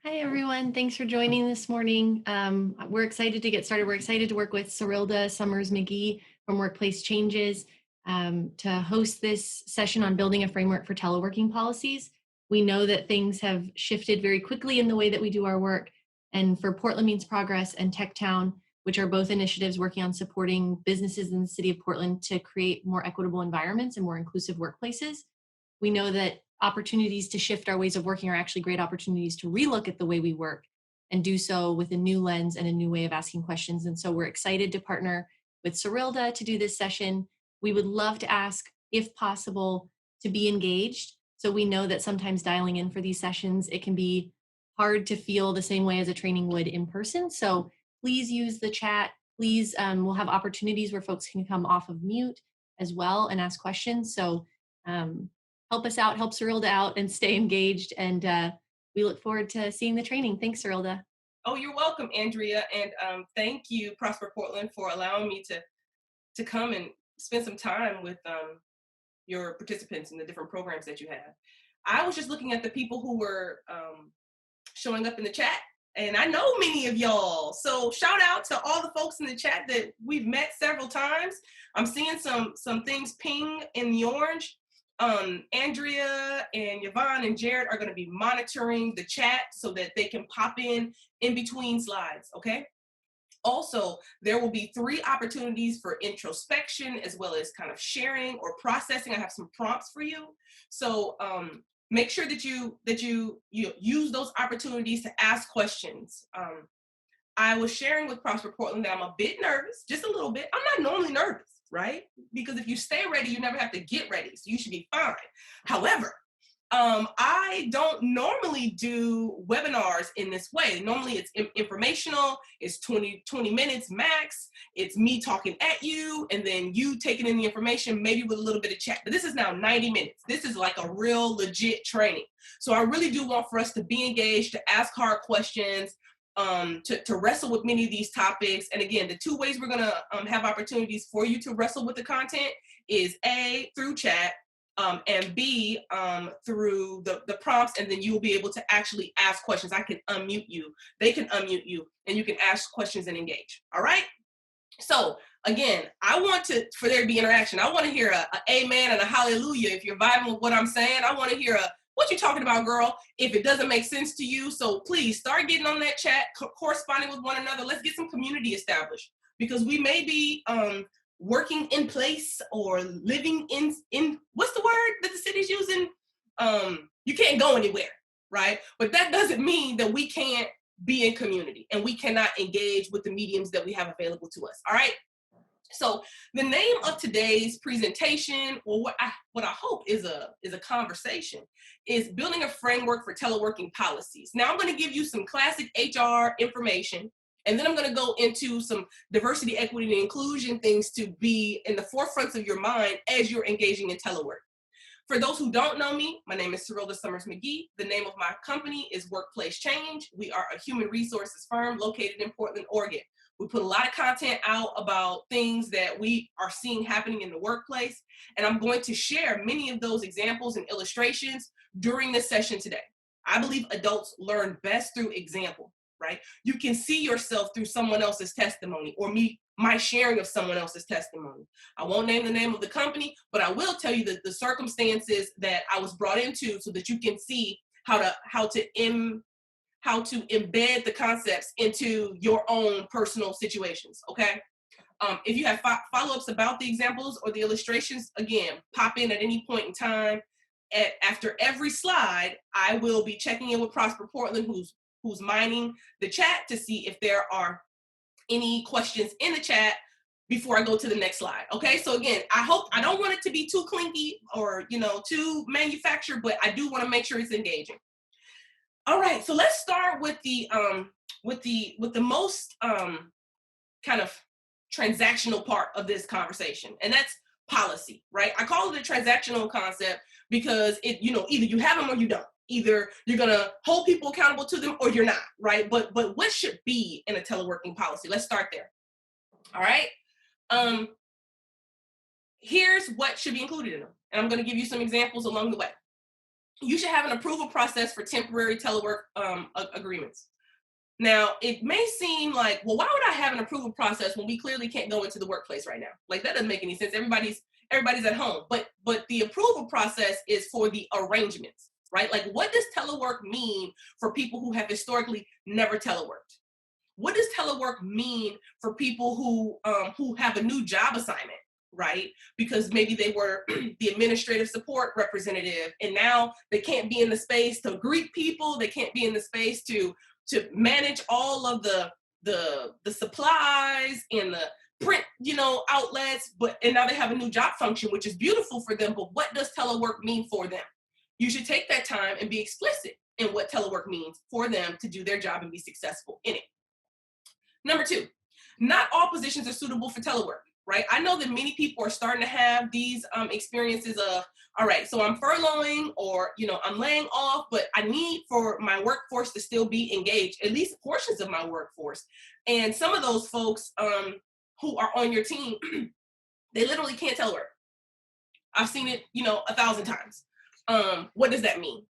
Hi, everyone. Thanks for joining this morning. We're excited to get started. We're excited to work with Cyrilda Summers McGee from Workplace Changes to host this session on building a framework for teleworking policies. We know that things have shifted very quickly in the way that we do our work. And for Portland Means Progress and Tech Town, which are both initiatives working on supporting businesses in the city of Portland to create more equitable environments and more inclusive workplaces, we know that opportunities to shift our ways of working are actually great opportunities to relook at the way we work and do so with a new lens and a new way of asking questions. And so we're excited to partner with Cyrilda to do this session. We would love to ask, if possible, to be engaged. So we know that sometimes dialing in for these sessions, it can be hard to feel the same way as a training would in person. So please use the chat. Please, we'll have opportunities where folks can come off of mute as well and ask questions. So um, help us out, help Cyrilda out, and stay engaged. And we look forward to seeing the training. Thanks, Cyrilda. Oh, you're welcome, Andrea, and thank you, Prosper Portland, for allowing me to come and spend some time with your participants in the different programs that you have. I was just looking at the people who were showing up in the chat, and I know many of y'all. So shout out to all the folks in the chat that we've met several times. I'm seeing some things ping in the orange. Andrea and Yvonne and Jared are going to be monitoring the chat so that they can pop in between slides, okay? Also, there will be 3 opportunities for introspection as well as kind of sharing or processing. I have some prompts for you. So make sure that you use those opportunities to ask questions. I was sharing with Prosper Portland that I'm a bit nervous, just a little bit. I'm not normally nervous, right? Because if you stay ready, you never have to get ready. So you should be fine. However, I don't normally do webinars in this way. Normally it's informational, it's 20 minutes max. It's me talking at you and then you taking in the information, maybe with a little bit of chat. But this is now 90 minutes. This is like a real legit training. So I really do want for us to be engaged, to ask hard questions, to wrestle with many of these topics. And again, the 2 ways we're gonna have opportunities for you to wrestle with the content is A, through chat, and B, through the prompts, and then you will be able to actually ask questions. I can unmute you, they can unmute you, and you can ask questions and engage. All right? So again, I want for there to be interaction. I want to hear a amen and a hallelujah. If you're vibing with what I'm saying, I want to hear a what you talking about, girl, if it doesn't make sense to you. So please start getting on that chat, corresponding with one another. Let's get some community established because we may be working in place or living in what's the word that the city's using? You can't go anywhere, right? But that doesn't mean that we can't be in community and we cannot engage with the mediums that we have available to us. All right. So the name of today's presentation, or what I hope is a conversation, is building a framework for teleworking policies. Now I'm going to give you some classic HR information, and then I'm going to go into some diversity, equity, and inclusion things to be in the forefronts of your mind as you're engaging in telework. For those who don't know me, my name is Cyrilda Summers McGee. The name of my company is Workplace Change. We are a human resources firm located in Portland, Oregon. We put a lot of content out about things that we are seeing happening in the workplace, and I'm going to share many of those examples and illustrations during this session today. I believe adults learn best through example, right? You can see yourself through someone else's testimony or my sharing of someone else's testimony. I won't name the name of the company, but I will tell you the circumstances that I was brought into so that you can see how to embed the concepts into your own personal situations, okay? If you have follow-ups about the examples or the illustrations, again, pop in at any point in time. After every slide, I will be checking in with Prosper Portland, who's mining the chat to see if there are any questions in the chat before I go to the next slide. Okay, so again, I don't want it to be too clinky or too manufactured, but I do want to make sure it's engaging. All right, so let's start with the most kind of transactional part of this conversation, and that's policy, right? I call it a transactional concept because either you have them or you don't. Either you're gonna hold people accountable to them or you're not, right? But what should be in a teleworking policy? Let's start there. All right. Here's what should be included in them, and I'm going to give you some examples along the way. you should have an approval process for temporary telework agreements. Now, it may seem like, well, why would I have an approval process when we clearly can't go into the workplace right now? Like that doesn't make any sense. Everybody's at home. But the approval process is for the arrangements, right? Like what does telework mean for people who have historically never teleworked? What does telework mean for people who have a new job assignment, right? Because maybe they were the administrative support representative, and now they can't be in the space to greet people. They can't be in the space to manage all of the supplies and the print, outlets. And now they have a new job function, which is beautiful for them. But what does telework mean for them? You should take that time and be explicit in what telework means for them to do their job and be successful in it. Number two, not all positions are suitable for telework, right? I know that many people are starting to have these experiences of, all right, so I'm furloughing or, I'm laying off, but I need for my workforce to still be engaged, at least portions of my workforce. And some of those folks who are on your team, they literally can't telework. I've seen it, 1,000 times. What does that mean,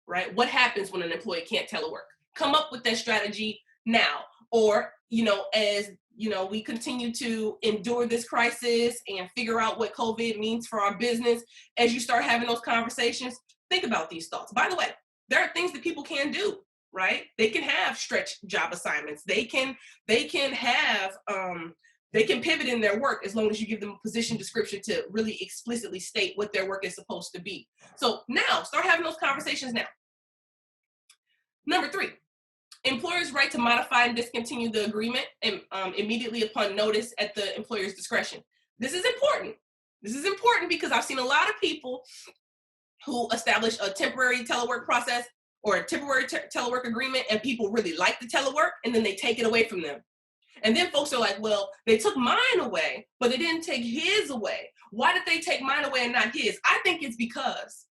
right? What happens when an employee can't telework? Come up with that strategy now. Or, as we continue to endure this crisis and figure out what COVID means for our business, as you start having those conversations, think about these thoughts. By the way, there are things that people can do, right? They can have stretch job assignments. They can have they can pivot in their work as long as you give them a position description to really explicitly state what their work is supposed to be. So now start having those conversations now. Number three, employer's right to modify and discontinue the agreement immediately upon notice at the employer's discretion. This is important. This is important because I've seen a lot of people who establish a temporary telework process or a temporary telework agreement, and people really like the telework, and then they take it away from them. And then folks are like, well, they took mine away, but they didn't take his away. Why did they take mine away and not his? I think it's because,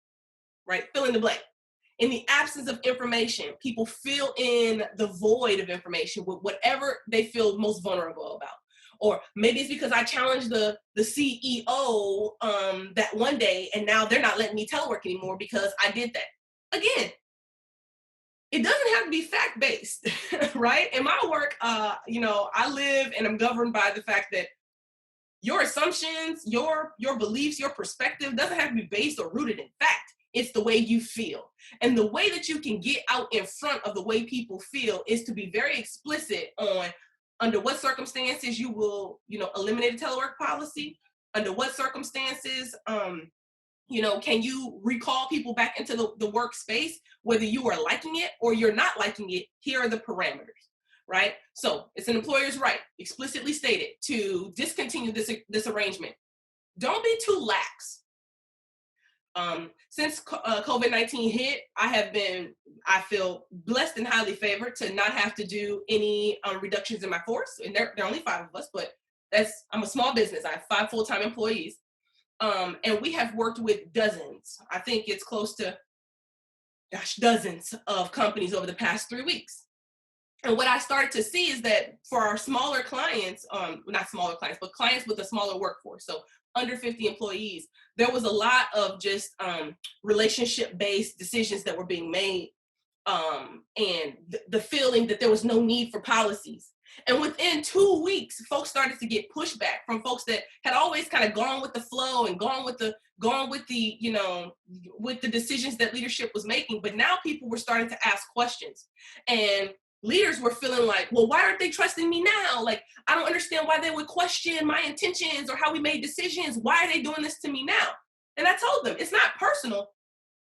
right, fill in the blank. In the absence of information, people fill in the void of information with whatever they feel most vulnerable about. Or maybe it's because I challenged the CEO that one day, and now they're not letting me telework anymore because I did that. Again, it doesn't have to be fact-based, right? In my work, I live and I'm governed by the fact that your assumptions, your beliefs, your perspective doesn't have to be based or rooted in fact. It's the way you feel. And the way that you can get out in front of the way people feel is to be very explicit on under what circumstances you will, eliminate a telework policy, under what circumstances, can you recall people back into the workspace, whether you are liking it or you're not liking it. Here are the parameters, right? So it's an employer's right, explicitly stated, to discontinue this arrangement. Don't be too lax. Since COVID-19 hit, I feel blessed and highly favored to not have to do any reductions in my force. And there are only 5 of us, but I'm a small business. I have 5 full-time employees. And we have worked with dozens. I think it's close to, dozens of companies over the past 3 weeks. And what I started to see is that for our smaller clients, not smaller clients, but clients with a smaller workforce, so under 50 employees, there was a lot of just relationship-based decisions that were being made, and the feeling that there was no need for policies. And within 2 weeks, folks started to get pushback from folks that had always kind of gone with the flow and gone with the with the decisions that leadership was making. But now people were starting to ask questions, and leaders were feeling like, well, why aren't they trusting me now? Like, I don't understand why they would question my intentions or how we made decisions. Why are they doing this to me now? And I told them, it's not personal.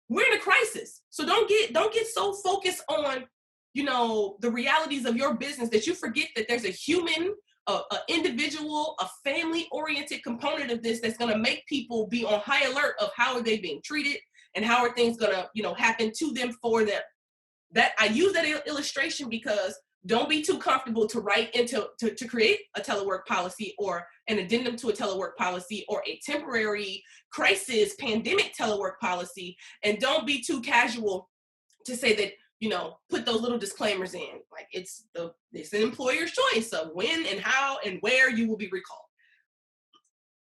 We're in a crisis. So don't get so focused on, the realities of your business that you forget that there's a human, an individual, a family-oriented component of this that's going to make people be on high alert of how are they being treated and how are things going to, happen to them, for them. That I use that illustration because don't be too comfortable to write to create a telework policy or an addendum to a telework policy or a temporary crisis pandemic telework policy. And don't be too casual to say that, put those little disclaimers in. Like it's an employer's choice of when and how and where you will be recalled.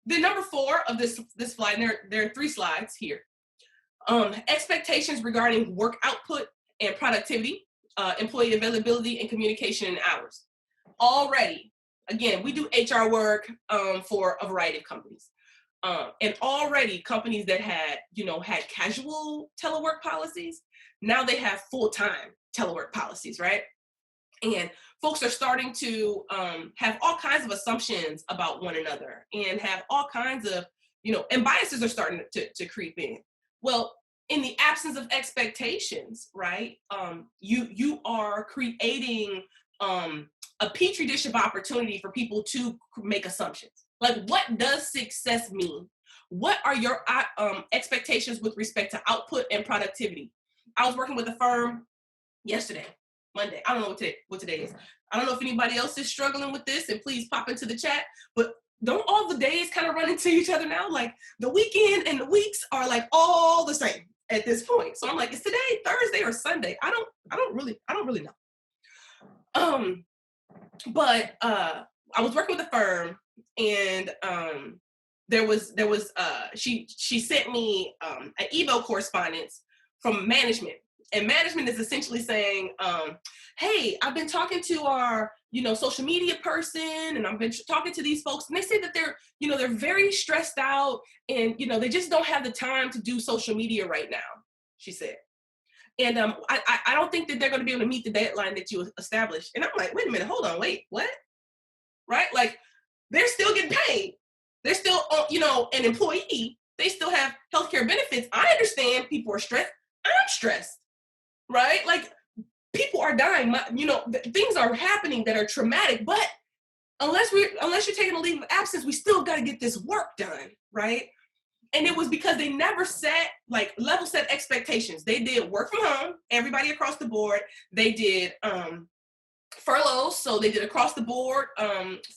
Then number 4 of this slide, and there are 3 slides here. Expectations regarding work output and productivity, employee availability and communication and hours. Already, again, we do HR work for a variety of companies. And already companies that had casual telework policies, now they have full-time telework policies, right? And folks are starting to have all kinds of assumptions about one another and have all kinds of, and biases are starting to creep in. Well, in the absence of expectations, right? You are creating a petri dish of opportunity for people to make assumptions. Like, what does success mean? What are your expectations with respect to output and productivity? I was working with a firm yesterday, Monday. I don't know what today is. I don't know if anybody else is struggling with this, and please pop into the chat. But don't all the days kind of run into each other now? Like, the weekend and the weeks are like all the same at this point. So I'm like, is today Thursday or Sunday? I don't really know. But I was working with a firm, and there was she sent me an email correspondence from management, and management is essentially saying, hey, I've been talking to our social media person, and I've been talking to these folks, and they say that they're very stressed out, and they just don't have the time to do social media right now, she said. And I don't think that they're going to be able to meet the deadline that you established. And I'm like, wait a minute, hold on, wait, what? Right? Like, they're still getting paid. They're still, an employee. They still have healthcare benefits. I understand people are stressed. I'm stressed, right? Like, people are dying. Things are happening that are traumatic. But unless you're taking a leave of absence, we still got to get this work done, right? And it was because they never set level set expectations. They did work from home, everybody across the board. They did furloughs. So they did across the board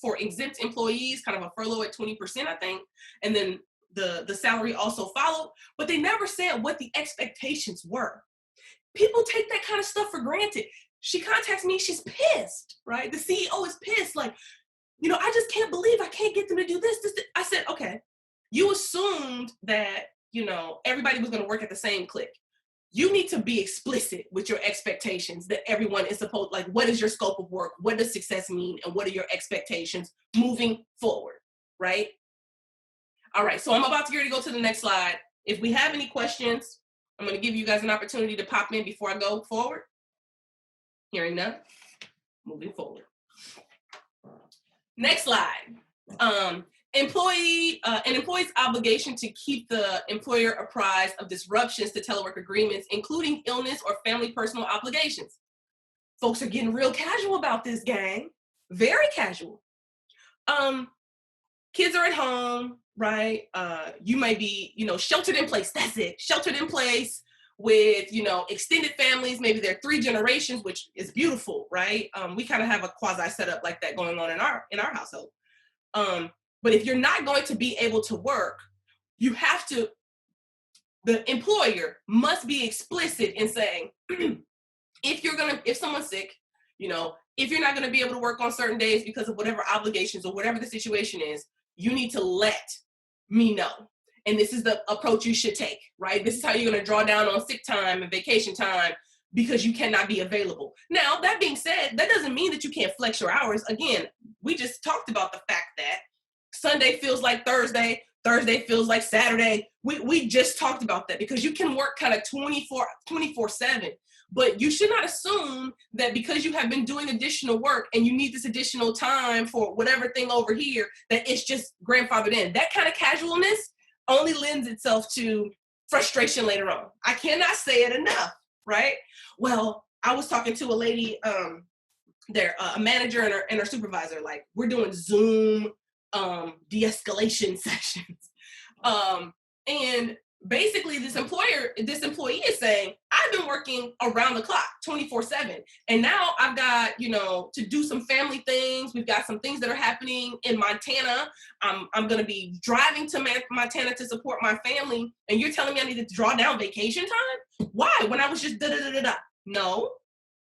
for exempt employees, kind of a furlough at 20%, I think. And then the salary also followed, but they never said what the expectations were. People take that kind of stuff for granted. She contacts me, she's pissed, right? The CEO is pissed. Like, I just can't believe I can't get them to do this. I said, okay. You assumed that, everybody was going to work at the same click. You need to be explicit with your expectations that everyone is supposed, like, what is your scope of work? What does success mean? And what are your expectations moving forward, right? All right, so I'm about to get ready to go to the next slide. If we have any questions, I'm going to give you guys an opportunity to pop in before I go forward. Hearing none, moving forward. Next slide. An employee's obligation to keep the employer apprised of disruptions to telework agreements, including illness or family personal obligations. Folks are getting real casual about this, gang. Very casual. Kids are at home, right? You might be, sheltered in place. That's it. Sheltered in place with, extended families. Maybe they're 3 generations, which is beautiful, right? We kind of have a quasi setup like that going on in our household. But if you're not going to be able to work, the employer must be explicit in saying, if someone's sick, if you're not going to be able to work on certain days because of whatever obligations or whatever the situation is, you need to let me know. And this is the approach you should take, right? This is how you're going to draw down on sick time and vacation time because you cannot be available. Now, that being said, that doesn't mean that you can't flex your hours. Again, we just talked about the fact that Sunday feels like Thursday, Thursday feels like Saturday. We just talked about that because you can work kind of 24/7, but you should not assume that because you have been doing additional work and you need this additional time for whatever thing over here, that it's just grandfathered in. That kind of casualness only lends itself to frustration later on. I cannot say it enough, right? Well, I was talking to a lady, a manager and her supervisor, like, we're doing Zoom de-escalation sessions. And basically this employee is saying, I've been working around the clock 24/7. And now I've got, to do some family things. We've got some things that are happening in Montana. I'm going to be driving to Montana to support my family. And you're telling me I need to draw down vacation time? Why? When I was just da-da-da-da-da.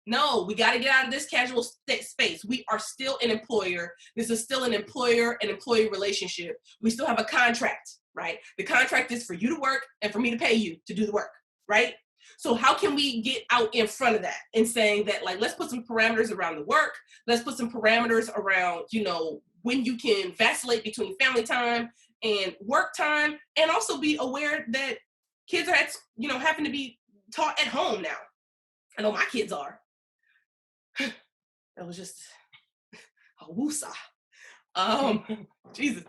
No, we got to get out of this casual space. We are still an employer. This is still an employer and employee relationship. We still have a contract, right? The contract is for you to work and for me to pay you to do the work, right? So how can we get out in front of that and saying that, like, let's put some parameters around the work. Let's put some parameters around, when you can vacillate between family time and work time, and also be aware that kids are, having to be taught at home now. I know my kids are. That was just a woosah. Jesus.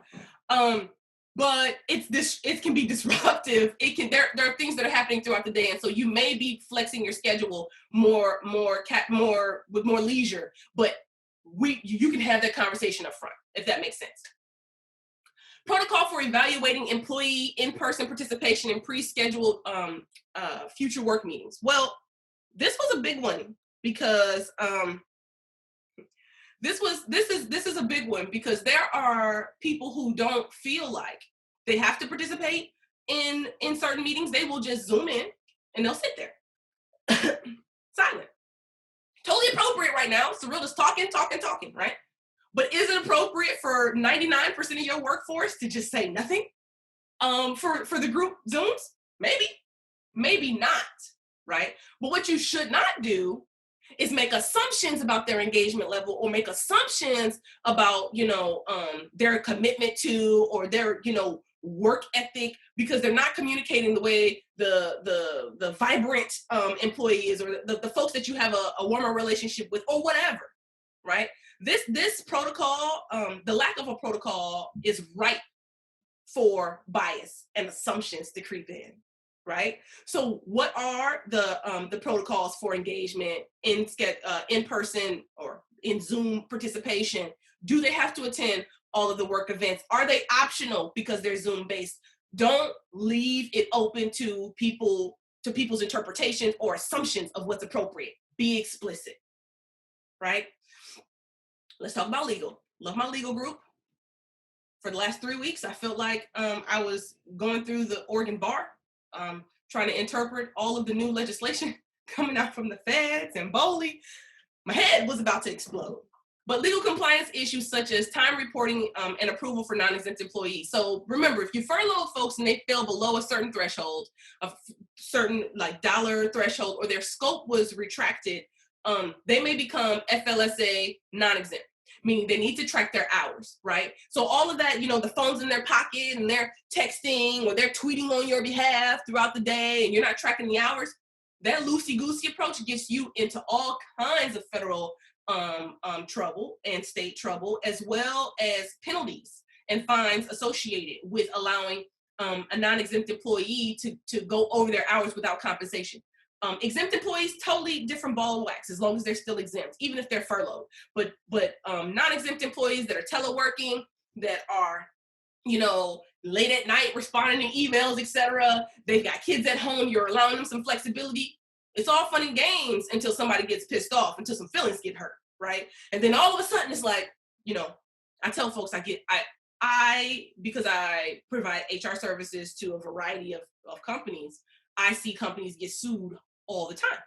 But it can be disruptive. There are things that are happening throughout the day, and so you may be flexing your schedule more with more leisure, but you can have that conversation up front, if that makes sense. Protocol for evaluating employee in-person participation in pre-scheduled future work meetings. Well, this was a big one because this is a big one because there are people who don't feel like they have to participate in certain meetings. They will just Zoom in and they'll sit there silent. Totally appropriate right now. Cyril's talking, right? But is it appropriate for 99% of your workforce to just say nothing? For the group Zooms? Maybe not, right? But what you should not do is make assumptions about their engagement level, or make assumptions about, their commitment to, or their, work ethic, because they're not communicating the way the vibrant employee is, or the folks that you have a warmer relationship with, or whatever, right? This protocol, the lack of a protocol is ripe for bias and assumptions to creep in. Right. So what are the protocols for engagement in person or in Zoom participation? Do they have to attend all of the work events? Are they optional because they're Zoom based? Don't leave it open to people's interpretations or assumptions of what's appropriate. Be explicit. Right. Let's talk about legal. Love my legal group. For the last 3 weeks, I felt like I was going through the Oregon bar. Trying to interpret all of the new legislation coming out from the feds and BOLI. My head was about to explode. But legal compliance issues such as time reporting and approval for non-exempt employees. So remember, if you furlough folks and they fell below a certain threshold, a certain dollar threshold, or their scope was retracted, they may become FLSA non-exempt. Meaning they need to track their hours, right? So all of that, the phone's in their pocket and they're texting or they're tweeting on your behalf throughout the day and you're not tracking the hours, that loosey-goosey approach gets you into all kinds of federal trouble and state trouble, as well as penalties and fines associated with allowing a non-exempt employee to go over their hours without compensation. Exempt employees, totally different ball of wax, as long as they're still exempt, even if they're furloughed. But non-exempt employees that are teleworking, that are, late at night responding to emails, etc. They've got kids at home. You're allowing them some flexibility. It's all fun and games until somebody gets pissed off, until some feelings get hurt, right? And then all of a sudden it's like, I tell folks because I provide HR services to a variety of companies. I see companies get sued all the time.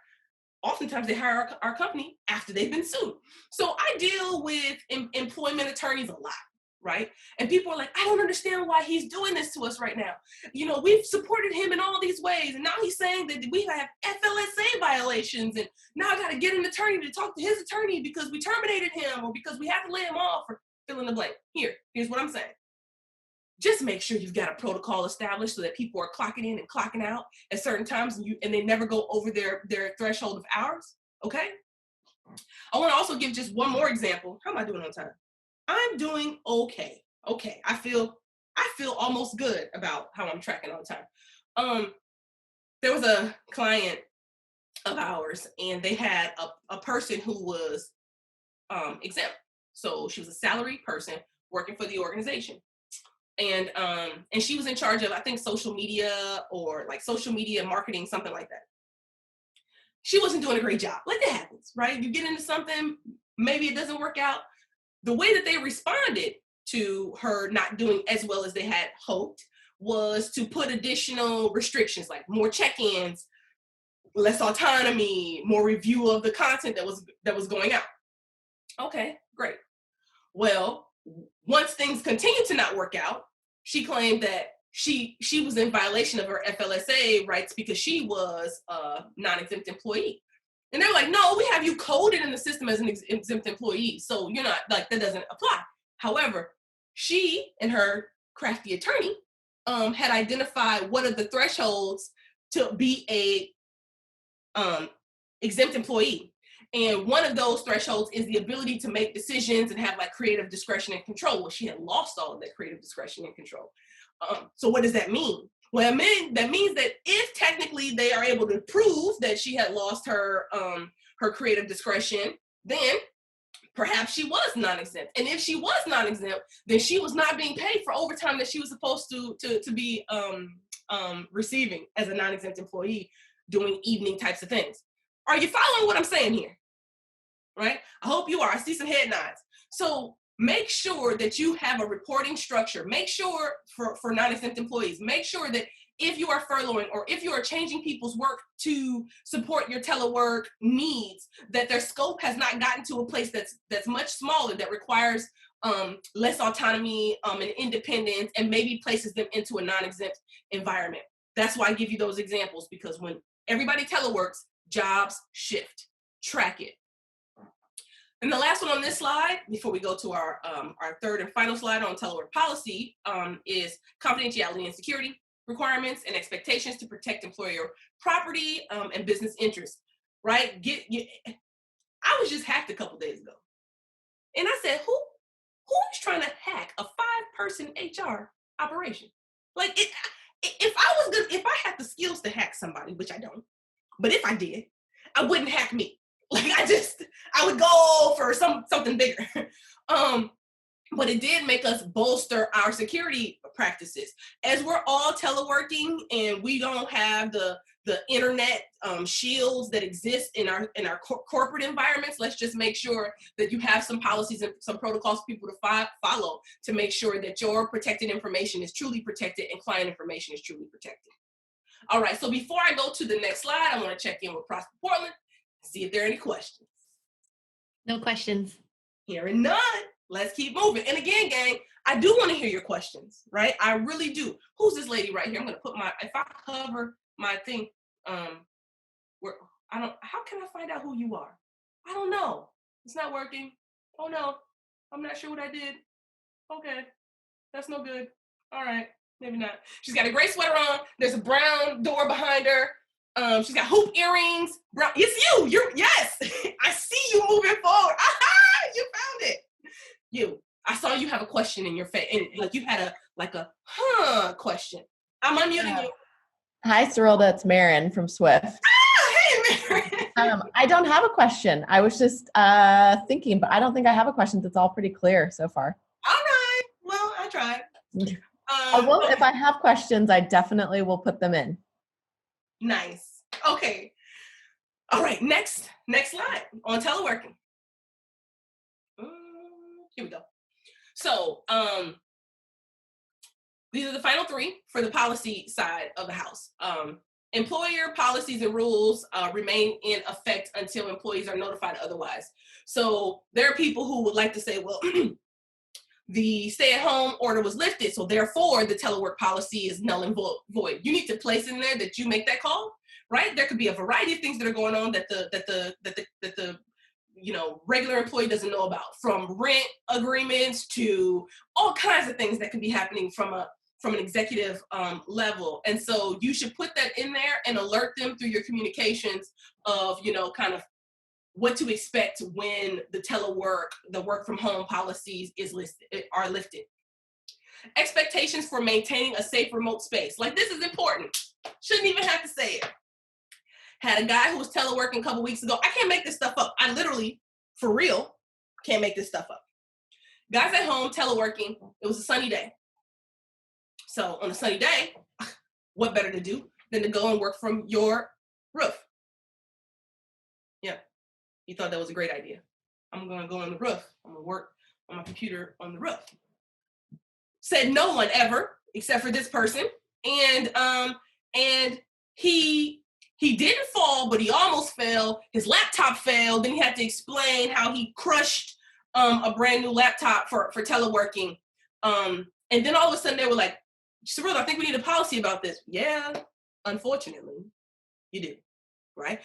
Oftentimes they hire our company after they've been sued. So I deal with employment attorneys a lot, right? And people are like, I don't understand why he's doing this to us right now. We've supported him in all these ways, and now he's saying that we have FLSA violations, and now I got to get an attorney to talk to his attorney because we terminated him or because we have to lay him off, or fill in the blank. Here's what I'm saying. Just make sure you've got a protocol established so that people are clocking in and clocking out at certain times, and they never go over their threshold of hours, okay? I want to also give just one more example. How am I doing on time? I'm doing okay. Okay, I feel almost good about how I'm tracking on time. There was a client of ours, and they had a person who was exempt. So she was a salaried person working for the organization. And she was in charge of, I think, social media, or social media marketing, something like that. She wasn't doing a great job. Like, that happens, right? You get into something, maybe it doesn't work out. The way that they responded to her not doing as well as they had hoped was to put additional restrictions, like more check-ins, less autonomy, more review of the content that was going out. Okay, great. Well, once things continued to not work out, she claimed that she was in violation of her FLSA rights because she was a non-exempt employee. And they're like, no, we have you coded in the system as an exempt employee. So you're not, like, that doesn't apply. However, she and her crafty attorney had identified what are the thresholds to be a exempt employee. And one of those thresholds is the ability to make decisions and have like creative discretion and control. Well, she had lost all of that creative discretion and control. So what does that mean? Well, that means that if technically they are able to prove that she had lost her creative discretion, then perhaps she was non-exempt. And if she was non-exempt, then she was not being paid for overtime that she was supposed to be receiving as a non-exempt employee doing evening types of things. Are you following what I'm saying here? Right? I hope you are. I see some head nods. So make sure that you have a reporting structure. Make sure for non-exempt employees, make sure that if you are furloughing or if you are changing people's work to support your telework needs, that their scope has not gotten to a place that's much smaller, that requires less autonomy and independence, and maybe places them into a non-exempt environment. That's why I give you those examples, because when everybody teleworks, jobs shift. Track it. And the last one on this slide, before we go to our third and final slide on telework policy, is confidentiality and security requirements and expectations to protect employer property and business interests, right? I was just hacked a couple days ago. And I said, who's trying to hack a 5-person HR operation? Like, if I had the skills to hack somebody, which I don't, but if I did, I wouldn't hack me. Like, I would go for something bigger. But it did make us bolster our security practices. As we're all teleworking and we don't have the internet shields that exist in our corporate environments, let's just make sure that you have some policies and some protocols for people to follow to make sure that your protected information is truly protected and client information is truly protected. All right, so before I go to the next slide, I want to check in with Prosper Portland, see if there are any questions. No questions. Hearing none. Let's keep moving. And again, gang, I do want to hear your questions, right? I really do. Who's this lady right here? I'm going to put if I cover my thing, how can I find out who you are? I don't know. It's not working. Oh no, I'm not sure what I did. Okay, that's no good. All right, maybe not. She's got a gray sweater on. There's a brown door behind her. She's got hoop earrings. Brown. It's you. Yes. I see you moving forward. Aha! You found it. I saw you have a question in your face, and like you had a question. I'm unmuting you. Hi, Cyrilda. It's Marin from Swift. Hey, Marin. I don't have a question. I was just thinking, but I don't think I have a question. It's all pretty clear so far. All right. Well, I tried. I will. If I have questions, I definitely will put them in. Nice. Okay. All right. Next slide on teleworking. Here we go. So these are the final 3 for the policy side of the house. Employer policies and rules remain in effect until employees are notified otherwise. So there are people who would like to say, well, the stay-at-home order was lifted, so therefore the telework policy is null and void. You need to place in there that you make that call, right? There could be a variety of things that are going on that the regular employee doesn't know about, from rent agreements to all kinds of things that can be happening from an executive level. And so you should put that in there and alert them through your communications of, kind of what to expect when the work from home policies are lifted. Expectations for maintaining a safe remote space. Like, this is important. Shouldn't even have to say it. Had a guy who was teleworking a couple weeks ago. I can't make this stuff up. I literally, for real, can't make this stuff up. Guys at home teleworking. It was a sunny day. So on a sunny day, what better to do than to go and work from your roof? Yeah, you thought that was a great idea. I'm going to go on the roof. I'm going to work on my computer on the roof. Said no one ever, except for this person. And he didn't fall, but he almost fell. His laptop fell. Then he had to explain how he crushed a brand new laptop for teleworking. And then all of a sudden they were like, Cyril, I think we need a policy about this. Yeah, unfortunately, you do, right?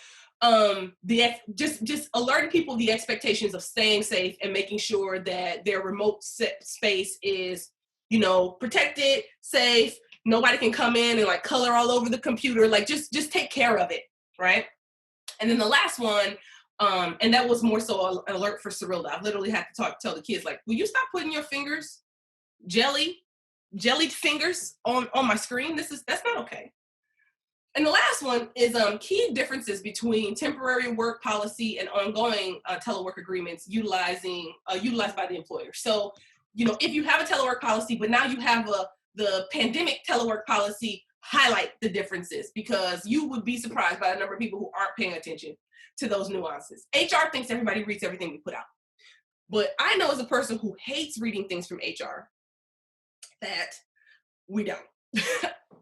Just alerting people the expectations of staying safe and making sure that their remote space is, protected, safe. Nobody can come in and like color all over the computer. Like just take care of it, right? And then the last one, and that was more so an alert for Cyrilda. I've literally had to tell the kids, like, will you stop putting your fingers, jellied fingers on my screen? That's not okay. And the last one is key differences between temporary work policy and ongoing telework agreements utilized by the employer. So, if you have a telework policy, but now you have the pandemic telework policy, highlight the differences, because you would be surprised by the number of people who aren't paying attention to those nuances. HR thinks everybody reads everything we put out. But I know as a person who hates reading things from HR that we don't.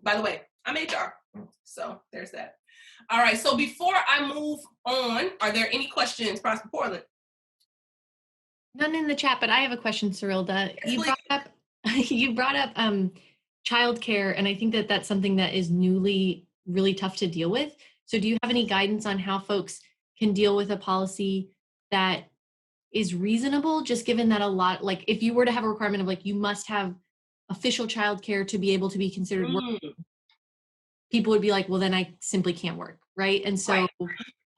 By the way, I'm HR. So there's that. All right. So before I move on, are there any questions, Prosper Portland? None in the chat, but I have a question, Cyrilda. Yes, You brought up childcare, and I think that that's something that is newly really tough to deal with. So do you have any guidance on how folks can deal with a policy that is reasonable, just given that a lot, like if you were to have a requirement of like, you must have official childcare to be able to be considered work, people would be like, well, then I simply can't work, right? And so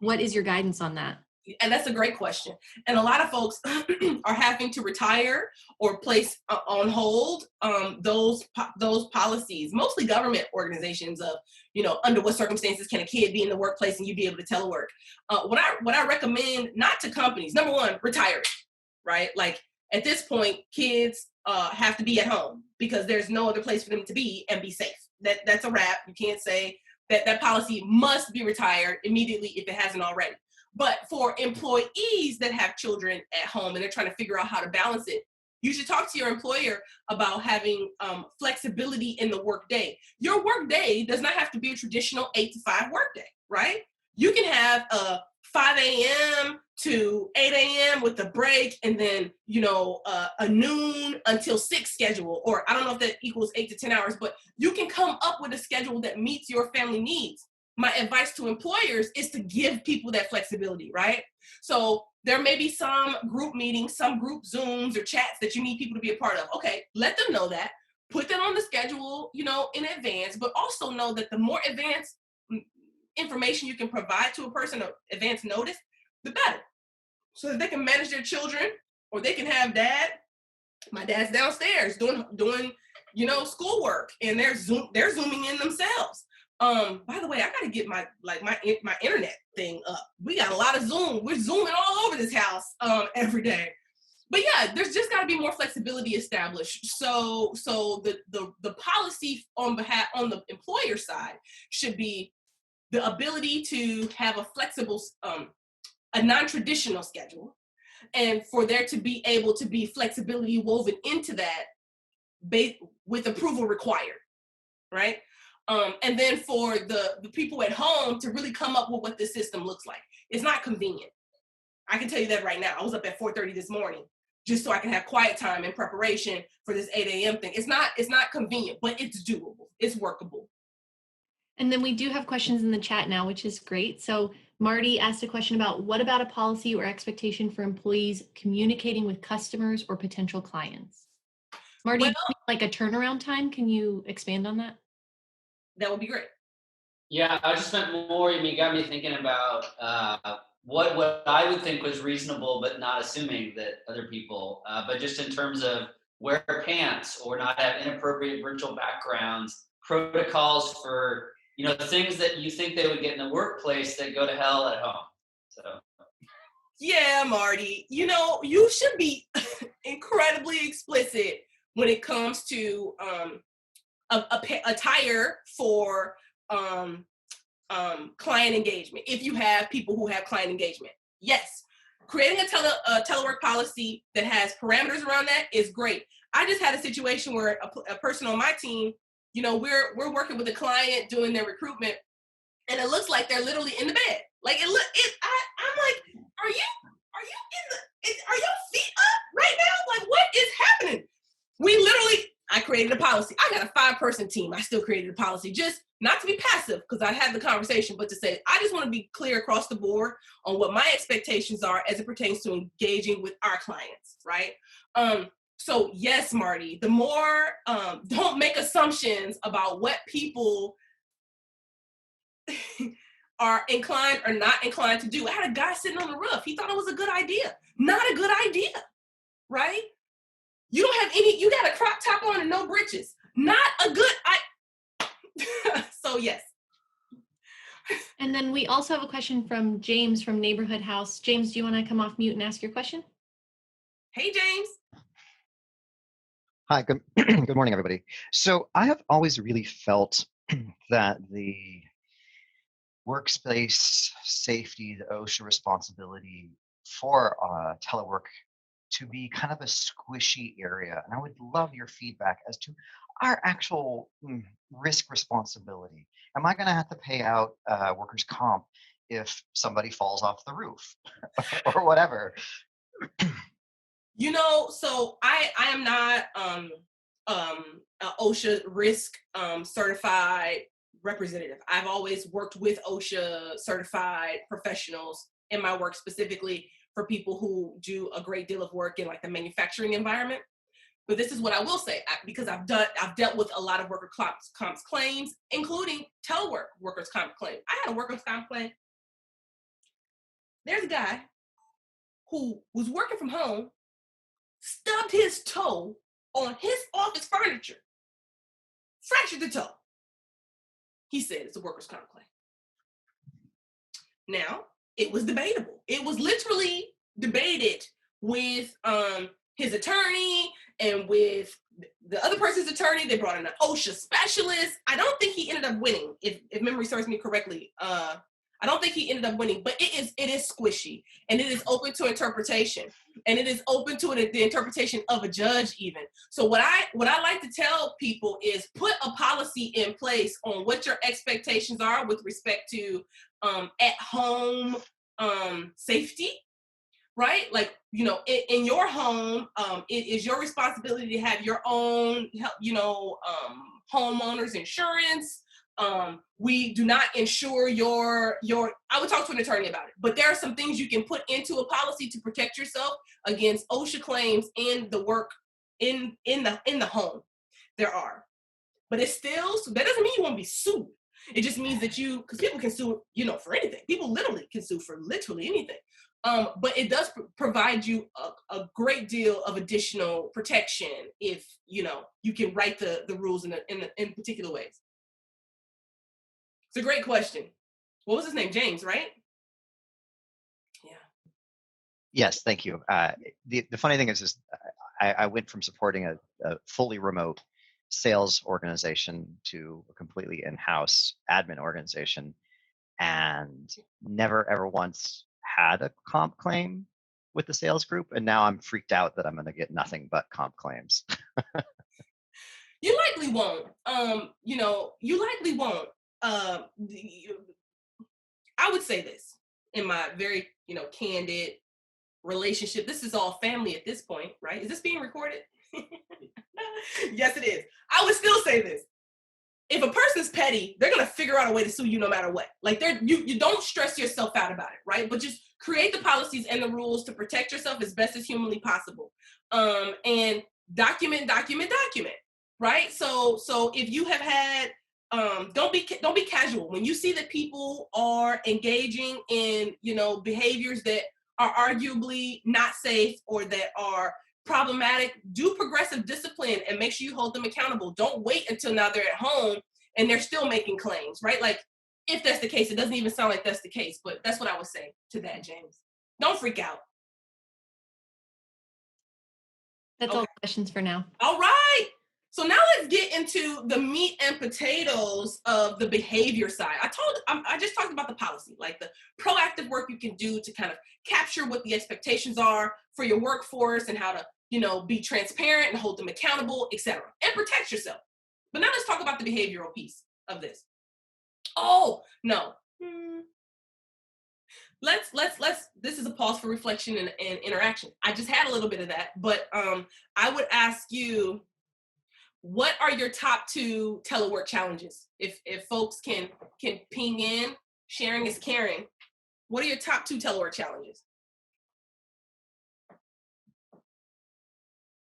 what is your guidance on that? And that's a great question. And a lot of folks are having to retire or place on hold those policies, mostly government organizations of, under what circumstances can a kid be in the workplace and you be able to telework. What I recommend, not to companies, number one, retire it, right? Like at this point, kids have to be at home because there's no other place for them to be and be safe. That's a wrap. You can't say that policy must be retired immediately if it hasn't already. But for employees that have children at home and they're trying to figure out how to balance it, you should talk to your employer about having flexibility in the work day. Your work day does not have to be a traditional 8 to 5 work day, right? You can have a 5 a.m. to 8 a.m. with a break, and then, a noon until 6 schedule, or I don't know if that equals 8 to 10 hours, but you can come up with a schedule that meets your family needs. My advice to employers is to give people that flexibility, right? So there may be some group meetings, some group Zooms or chats that you need people to be a part of. Okay, let them know that. Put that on the schedule, in advance, but also know that the more advanced information you can provide to a person, or advance notice, the better. So that they can manage their children, or they can have my dad's downstairs doing schoolwork, and they're zooming in themselves. By the way, I gotta get my internet thing up. We got a lot of Zoom. We're zooming all over this house every day. But yeah, there's just gotta be more flexibility established. So the policy on the employer side should be the ability to have a flexible, a non-traditional schedule, and for there to be able to be flexibility woven into that with approval required, right? And then for the people at home to really come up with what this system looks like. It's not convenient. I can tell you that right now. I was up at 4:30 this morning just so I can have quiet time in preparation for this 8 a.m. thing. It's not convenient, but it's doable. It's workable. And then we do have questions in the chat now, which is great. So Marty asked a question about, what about a policy or expectation for employees communicating with customers or potential clients? Marty, like a turnaround time, can you expand on that? That would be great. Yeah, I just meant more, you got me thinking about what I would think was reasonable, but not assuming that other people, but just in terms of wear pants or not have inappropriate virtual backgrounds, protocols for, things that you think they would get in the workplace that go to hell at home. So. Yeah, Marty, you should be incredibly explicit when it comes to attire for client engagement. If you have people who have client engagement, yes, creating a telework policy that has parameters around that is great. I just had a situation where a person on my team, we're working with a client doing their recruitment, and it looks like they're literally in the bed. Like I'm like, are your feet up right now? Like, what is happening? I created a policy. I got a 5-person team. I still created a policy, just not to be passive because I had the conversation, but to say, I just want to be clear across the board on what my expectations are as it pertains to engaging with our clients, right? So yes, Marty, the more, don't make assumptions about what people are inclined or not inclined to do. I had a guy sitting on the roof. He thought it was a good idea. Not a good idea, right? You don't have any, you got a crop top on and no britches. Not a good, so yes. And then we also have a question from James from Neighborhood House. James, do you want to come off mute and ask your question? Hey, James. Hi, good, good morning, everybody. So I have always really felt that the workspace safety, the OSHA responsibility for telework to be kind of a squishy area. And I would love your feedback as to our actual risk responsibility. Am I going to have to pay out workers' comp if somebody falls off the roof or whatever? You know, so I am not OSHA risk certified representative. I've always worked with OSHA certified professionals in my work, specifically for people who do a great deal of work in like the manufacturing environment. But this is what I will say, because I've dealt with a lot of worker comp claims, including telework workers comp claim. I had a workers comp claim. There's a guy who was working from home, stubbed his toe on his office furniture, fractured the toe. He said it's a workers' comp claim. Now, it was debatable. It was literally debated with his attorney and with the other person's attorney. They brought in an OSHA specialist. I don't think he ended up winning, if memory serves me correctly. I don't think he ended up winning, but it is squishy, and it is open to interpretation, and it is open to the interpretation of a judge even. So what I like to tell people is put a policy in place on what your expectations are with respect to at home safety, right? Like, you know, in your home, it is your responsibility to have your own, homeowners insurance. We do not insure your, I would talk to an attorney about it, but there are some things you can put into a policy to protect yourself against OSHA claims in the work, in the home. There are, but it's still, so that doesn't mean you won't be sued. It just means that because people can sue, for anything. People literally can sue for literally anything. But it does provide you a great deal of additional protection if, you can write the rules in particular ways. It's a great question. What was his name? James, right? Yeah. Yes, thank you. The funny thing is I went from supporting a fully remote sales organization to a completely in-house admin organization, and never ever once had a comp claim with the sales group. And now I'm freaked out that I'm going to get nothing but comp claims. You likely won't. You likely won't. I would say this in my very, candid relationship. This is all family at this point, right? Is this being recorded? Yes, it is. I would still say this. If a person's petty, they're going to figure out a way to sue you no matter what. Like you don't stress yourself out about it, right? But just create the policies and the rules to protect yourself as best as humanly possible. And document, right? So if you have had, don't be casual. When you see that people are engaging in, behaviors that are arguably not safe or that are problematic, do progressive discipline and make sure you hold them accountable. Don't wait until now they're at home and they're still making claims, right? Like, if that's the case, it doesn't even sound like that's the case, but that's what I would say to that, James. Don't freak out. That's all the questions for now. All right. So now let's get into the meat and potatoes of the behavior side. I just talked about the policy, like the proactive work you can do to kind of capture what the expectations are for your workforce and how to, be transparent and hold them accountable, etc., and protect yourself. But now let's talk about the behavioral piece of this. Oh, no. Let's, this is a pause for reflection and interaction. I just had a little bit of that, but I would ask you, what are your top 2 telework challenges? If folks can ping in, sharing is caring. What are your top 2 telework challenges?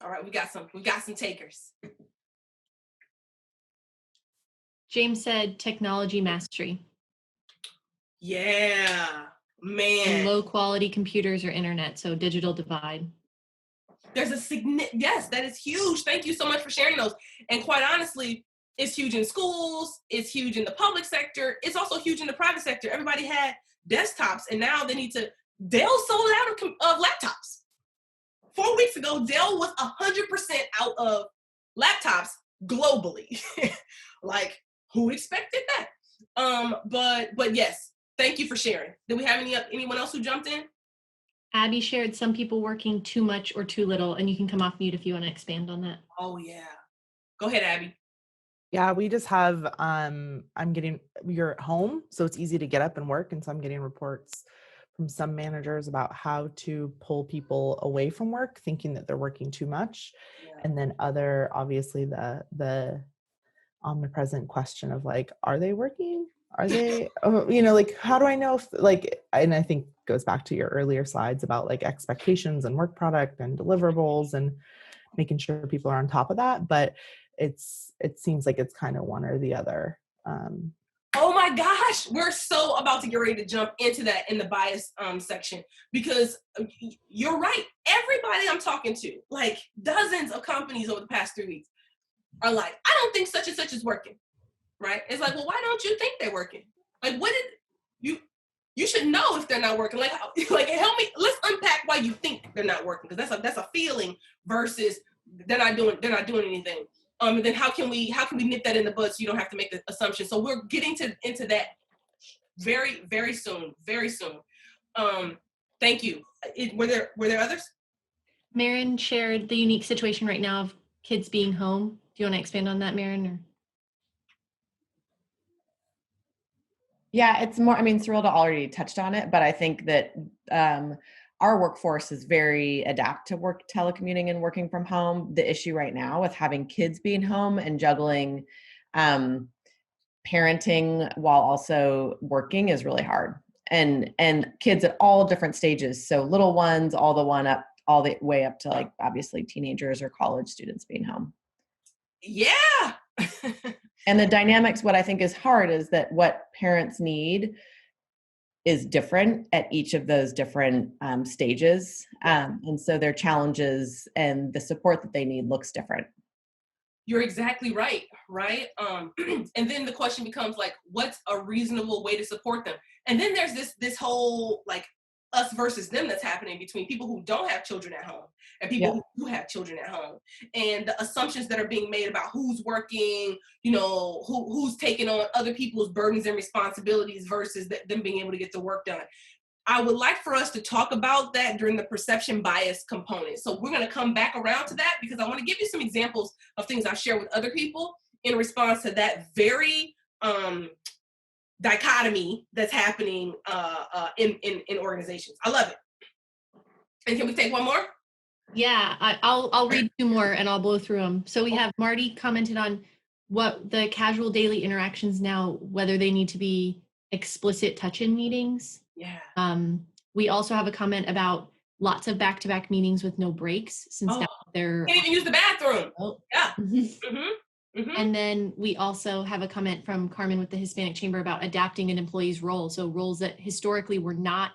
All right, we got some takers. James said technology mastery. Yeah, And man. low quality computers or internet, so digital divide. There's yes, that is huge. Thank you so much for sharing those. And quite honestly, it's huge in schools, it's huge in the public sector, it's also huge in the private sector. Everybody had desktops, and now they need to. Dell sold out of laptops. 4 weeks ago, Dell was 100% out of laptops globally. Like, who expected that? But yes, thank you for sharing. Did we have anyone else who jumped in? Abby shared some people working too much or too little, and you can come off mute if you want to expand on that. Oh yeah. Go ahead, Abby. Yeah, we just have, you're at home, so it's easy to get up and work. And so I'm getting reports from some managers about how to pull people away from work, thinking that they're working too much. Yeah. And then obviously the omnipresent question of like, are they working? Are they, like, how do I know if and I think goes back to your earlier slides about like expectations and work product and deliverables and making sure people are on top of that. But it seems like it's kind of one or the other. Oh my gosh, we're so about to get ready to jump into that in the bias section, because you're right. Everybody I'm talking to, like dozens of companies over the past 3 weeks, are like, I don't think such and such is working, right? It's like, well, why don't you think they're working? Like, what did you should know if they're not working. Like help me. Let's unpack why you think they're not working, because that's a feeling versus they're not doing anything. And then how can we nip that in the bud so you don't have to make the assumption? So we're getting into that very, very soon, very soon. Thank you. Were there others? Marin shared the unique situation right now of kids being home. Do you want to expand on that, Marin? Or? Yeah, it's more, Cyrilda already touched on it, but I think that our workforce is very adapt to telecommuting and working from home. The issue right now with having kids being home and juggling parenting while also working is really hard. And kids at all different stages. So little ones, all the way up to like obviously teenagers or college students being home. Yeah. And the dynamics, what I think is hard is that what parents need is different at each of those different stages. And so their challenges and the support that they need looks different. You're exactly right? And then the question becomes like, what's a reasonable way to support them? And then there's this whole like us versus them that's happening between people who don't have children at home and people who have children at home, and the assumptions that are being made about who's working, who's taking on other people's burdens and responsibilities versus them being able to get the work done. I would like for us to talk about that during the perception bias component. So we're going to come back around to that, because I want to give you some examples of things I've shared with other people in response to that very dichotomy that's happening in organizations. I love it. And can we take one more? Yeah, I'll read 2 more and I'll blow through them. So we have Marty commented on what the casual daily interactions now, whether they need to be explicit touch-in meetings. Yeah. We also have a comment about lots of back-to-back meetings with no breaks, since now they're can't even use the bathroom. Yeah. Mm-hmm. And then we also have a comment from Carmen with the Hispanic Chamber about adapting an employee's role. So roles that historically were not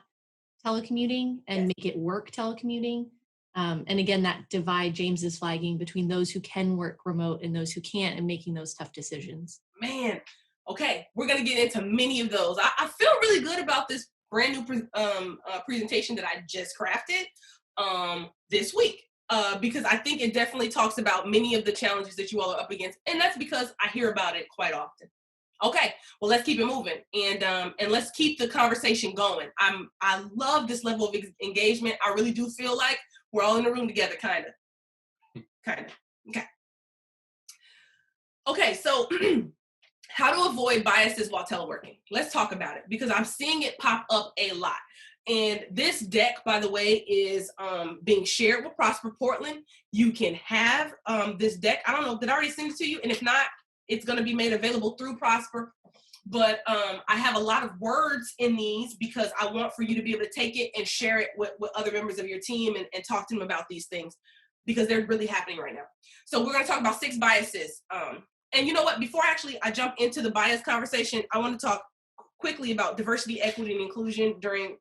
telecommuting and make it work telecommuting. And again, that divide James is flagging between those who can work remote and those who can't, and making those tough decisions. Man, okay, we're going to get into many of those. I feel really good about this brand new presentation that I just crafted this week. Because I think it definitely talks about many of the challenges that you all are up against. And that's because I hear about it quite often. Okay, well, let's keep it moving. And let's keep the conversation going. I love this level of engagement. I really do feel like we're all in the room together, kind of. Okay, so how to avoid biases while teleworking. Let's talk about it, because I'm seeing it pop up a lot. And this deck, by the way, is being shared with Prosper Portland. You can have this deck. I don't know, did I already send it to you? And if not, it's going to be made available through Prosper. But I have a lot of words in these because I want for you to be able to take it and share it with other members of your team and talk to them about these things, because they're really happening right now. So we're going to talk about 6 biases. And you know what? Before I jump into the bias conversation, I want to talk quickly about diversity, equity, and inclusion during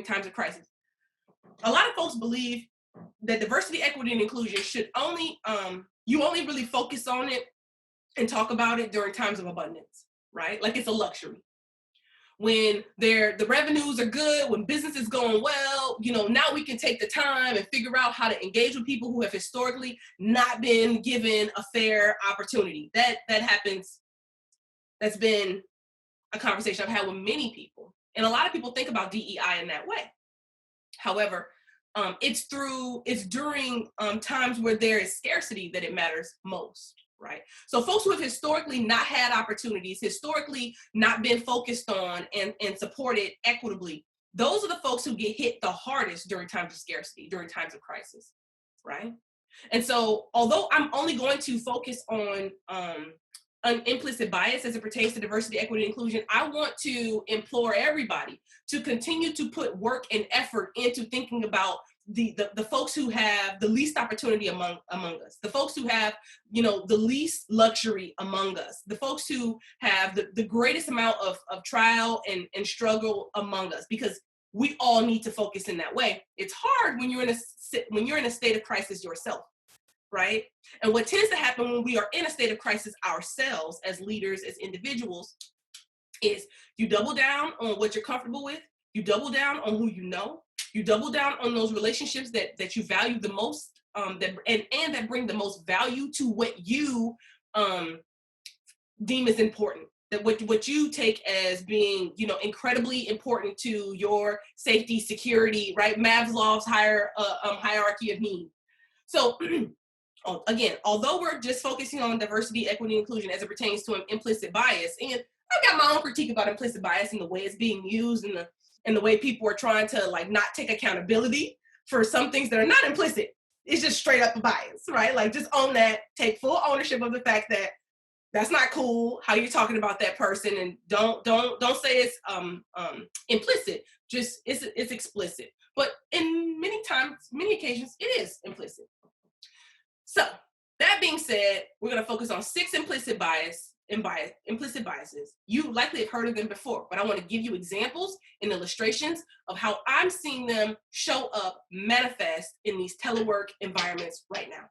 times of crisis. A lot of folks believe that diversity, equity, and inclusion should only you only really focus on it and talk about it during times of abundance, right? Like it's a luxury. When the revenues are good, when business is going well, now we can take the time and figure out how to engage with people who have historically not been given a fair opportunity. That happens. That's been a conversation I've had with many people. And a lot of people think about DEI in that way. However, it's during times where there is scarcity that it matters most. Right. So folks who have historically not had opportunities, historically not been focused on and supported equitably, those are the folks who get hit the hardest during times of scarcity, during times of crisis. Right. And so although I'm only going to focus on an implicit bias as it pertains to diversity, equity, and inclusion, I want to implore everybody to continue to put work and effort into thinking about the folks who have the least opportunity among us, the folks who have, the least luxury among us, the folks who have the greatest amount of trial and struggle among us, because we all need to focus in that way. It's hard when you're in a state of crisis yourself, right? And what tends to happen when we are in a state of crisis ourselves as leaders, as individuals, is you double down on what you're comfortable with, you double down on who you know, you double down on those relationships that you value the most, that bring the most value to what you deem as important, that what you take as being, incredibly important to your safety, security, right? Maslow's hierarchy of need. So again, although we're just focusing on diversity, equity, and inclusion as it pertains to an implicit bias, and I've got my own critique about implicit bias and the way it's being used and the way people are trying to not take accountability for some things that are not implicit. It's just straight up a bias, right? Like just own that, take full ownership of the fact that that's not cool, how you're talking about that person, and don't say it's implicit, just it's explicit. But in many occasions, it is implicit. So that being said, we're going to focus on 6 implicit biases. You likely have heard of them before, but I want to give you examples and illustrations of how I'm seeing them show up, manifest in these telework environments right now.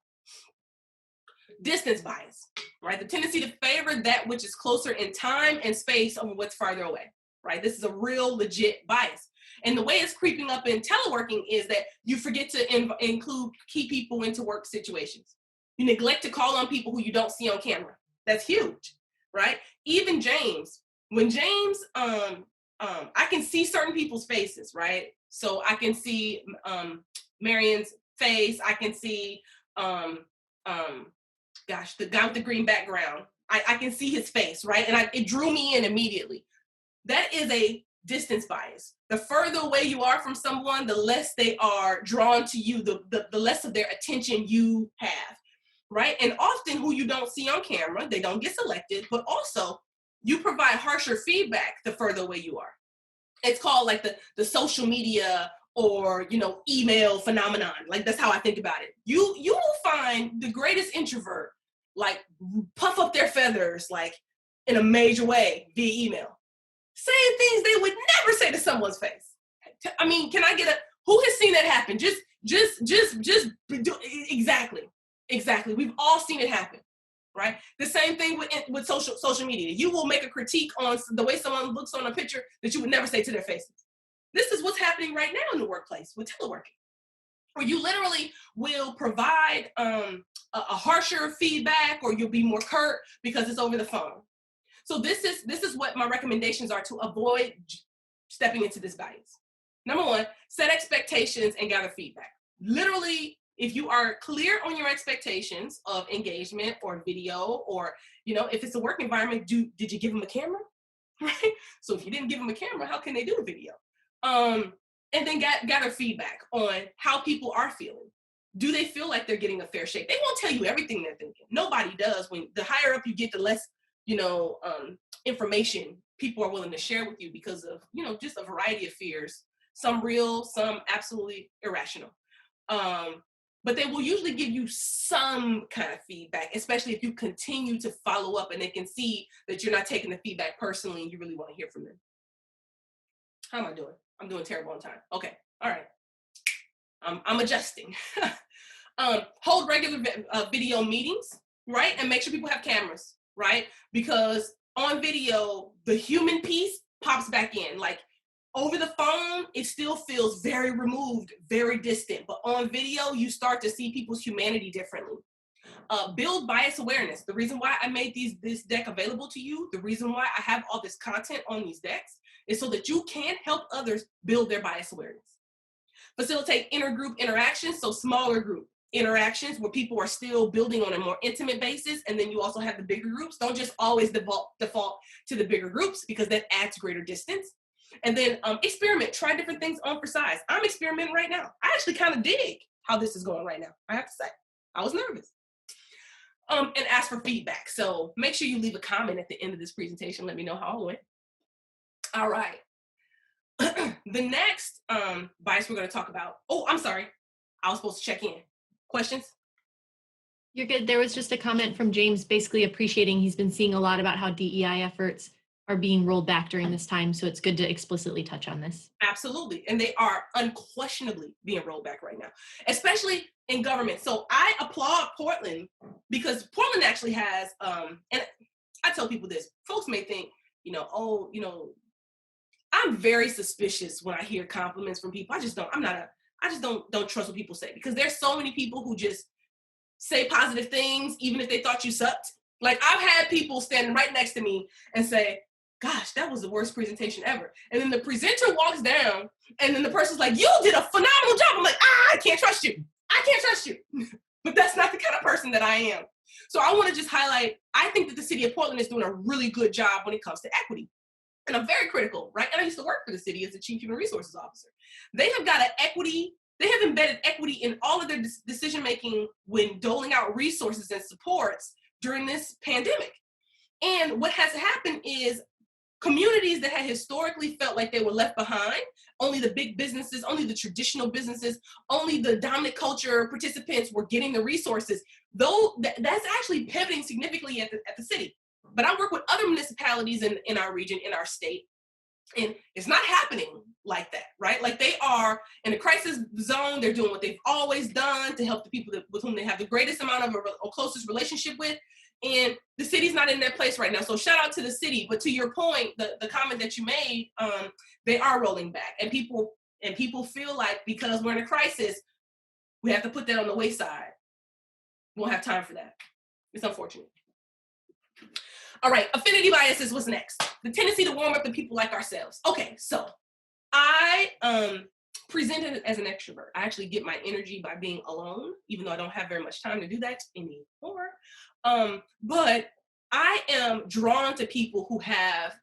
Distance bias, right? The tendency to favor that which is closer in time and space over what's farther away, right? This is a real legit bias. And the way it's creeping up in teleworking is that you forget to include key people into work situations. You neglect to call on people who you don't see on camera. That's huge, right? Even James, when James, I can see certain people's faces, right? So I can see Marion's face. I can see, the guy with the green background. I can see his face, right? And it drew me in immediately. That is a distance bias. The further away you are from someone, the less they are drawn to you, the less of their attention you have, right? And often who you don't see on camera, they don't get selected, but also you provide harsher feedback the further away you are. It's called like the social media or, email phenomenon. Like that's how I think about it. You will find the greatest introvert like puff up their feathers like in a major way via email, saying things they would never say to someone's face. I mean, can I get who has seen that happen? Just do exactly. We've all seen it happen, right? The same thing with social media. You will make a critique on the way someone looks on a picture that you would never say to their faces. This is what's happening right now in the workplace with teleworking, where you literally will provide a harsher feedback, or you'll be more curt because it's over the phone. So this is what my recommendations are to avoid stepping into this bias. Number 1, set expectations and gather feedback. Literally, if you are clear on your expectations of engagement or video, or if it's a work environment, did you give them a camera? Right? So if you didn't give them a camera, how can they do a video? And then gather feedback on how people are feeling. Do they feel like they're getting a fair shake? They won't tell you everything they're thinking. Nobody does. When the higher up you get, the less, information people are willing to share with you because of, just a variety of fears. Some real, some absolutely irrational. But they will usually give you some kind of feedback, especially if you continue to follow up and they can see that you're not taking the feedback personally and you really want to hear from them. How am I doing? I'm doing terrible on time. Okay. All right. I'm adjusting. Hold regular video meetings, right? And make sure people have cameras, right? Because on video, the human piece pops back in. Like over the phone, it still feels very removed, very distant. But on video, you start to see people's humanity differently. Build bias awareness. The reason why I made this deck available to you, the reason why I have all this content on these decks is so that you can help others build their bias awareness. Facilitate intergroup interactions, so smaller group interactions where people are still building on a more intimate basis, and then you also have the bigger groups. Don't just always default to the bigger groups because that adds greater distance. And then experiment, try different things on for size. I'm experimenting right now. I actually kind of dig how this is going right now. I have to say, I was nervous. And ask for feedback. So make sure you leave a comment at the end of this presentation. Let me know how it went. All right. The next bias we're going to talk about. Oh, I'm sorry. I was supposed to check in. Questions? You're good. There was just a comment from James basically appreciating he's been seeing a lot about how DEI efforts are being rolled back during this time. So it's good to explicitly touch on this. Absolutely. And they are unquestionably being rolled back right now, especially in government. So I applaud Portland because Portland actually has, and I tell people this, folks may think, I'm very suspicious when I hear compliments from people. I just don't trust what people say because there's so many people who just say positive things, even if they thought you sucked. Like I've had people standing right next to me and say, gosh, that was the worst presentation ever. And then the presenter walks down and then the person's like, you did a phenomenal job. I'm like, I can't trust you. I can't trust you. But that's not the kind of person that I am. So I want to just highlight, I think that the city of Portland is doing a really good job when it comes to equity. And I'm very critical, right? And I used to work for the city as the chief human resources officer. They have got they have embedded equity in all of their decision-making when doling out resources and supports during this pandemic. And what has happened is communities that had historically felt like they were left behind, only the big businesses, only the traditional businesses, only the dominant culture participants were getting the resources, though that's actually pivoting significantly at the city. But I work with other municipalities in our region, in our state, and it's not happening like that, right? Like they are in a crisis zone. They're doing what they've always done to help the people with whom they have the greatest amount of or closest relationship with. And the city's not in that place right now. So shout out to the city. But to your point, the comment that you made, they are rolling back. And people feel like because we're in a crisis, we have to put that on the wayside. We won't have time for that. It's unfortunate. All right, affinity biases, what's next? The tendency to warm up to people like ourselves. Okay, so I presented as an extrovert. I actually get my energy by being alone, even though I don't have very much time to do that anymore. But I am drawn to people who have,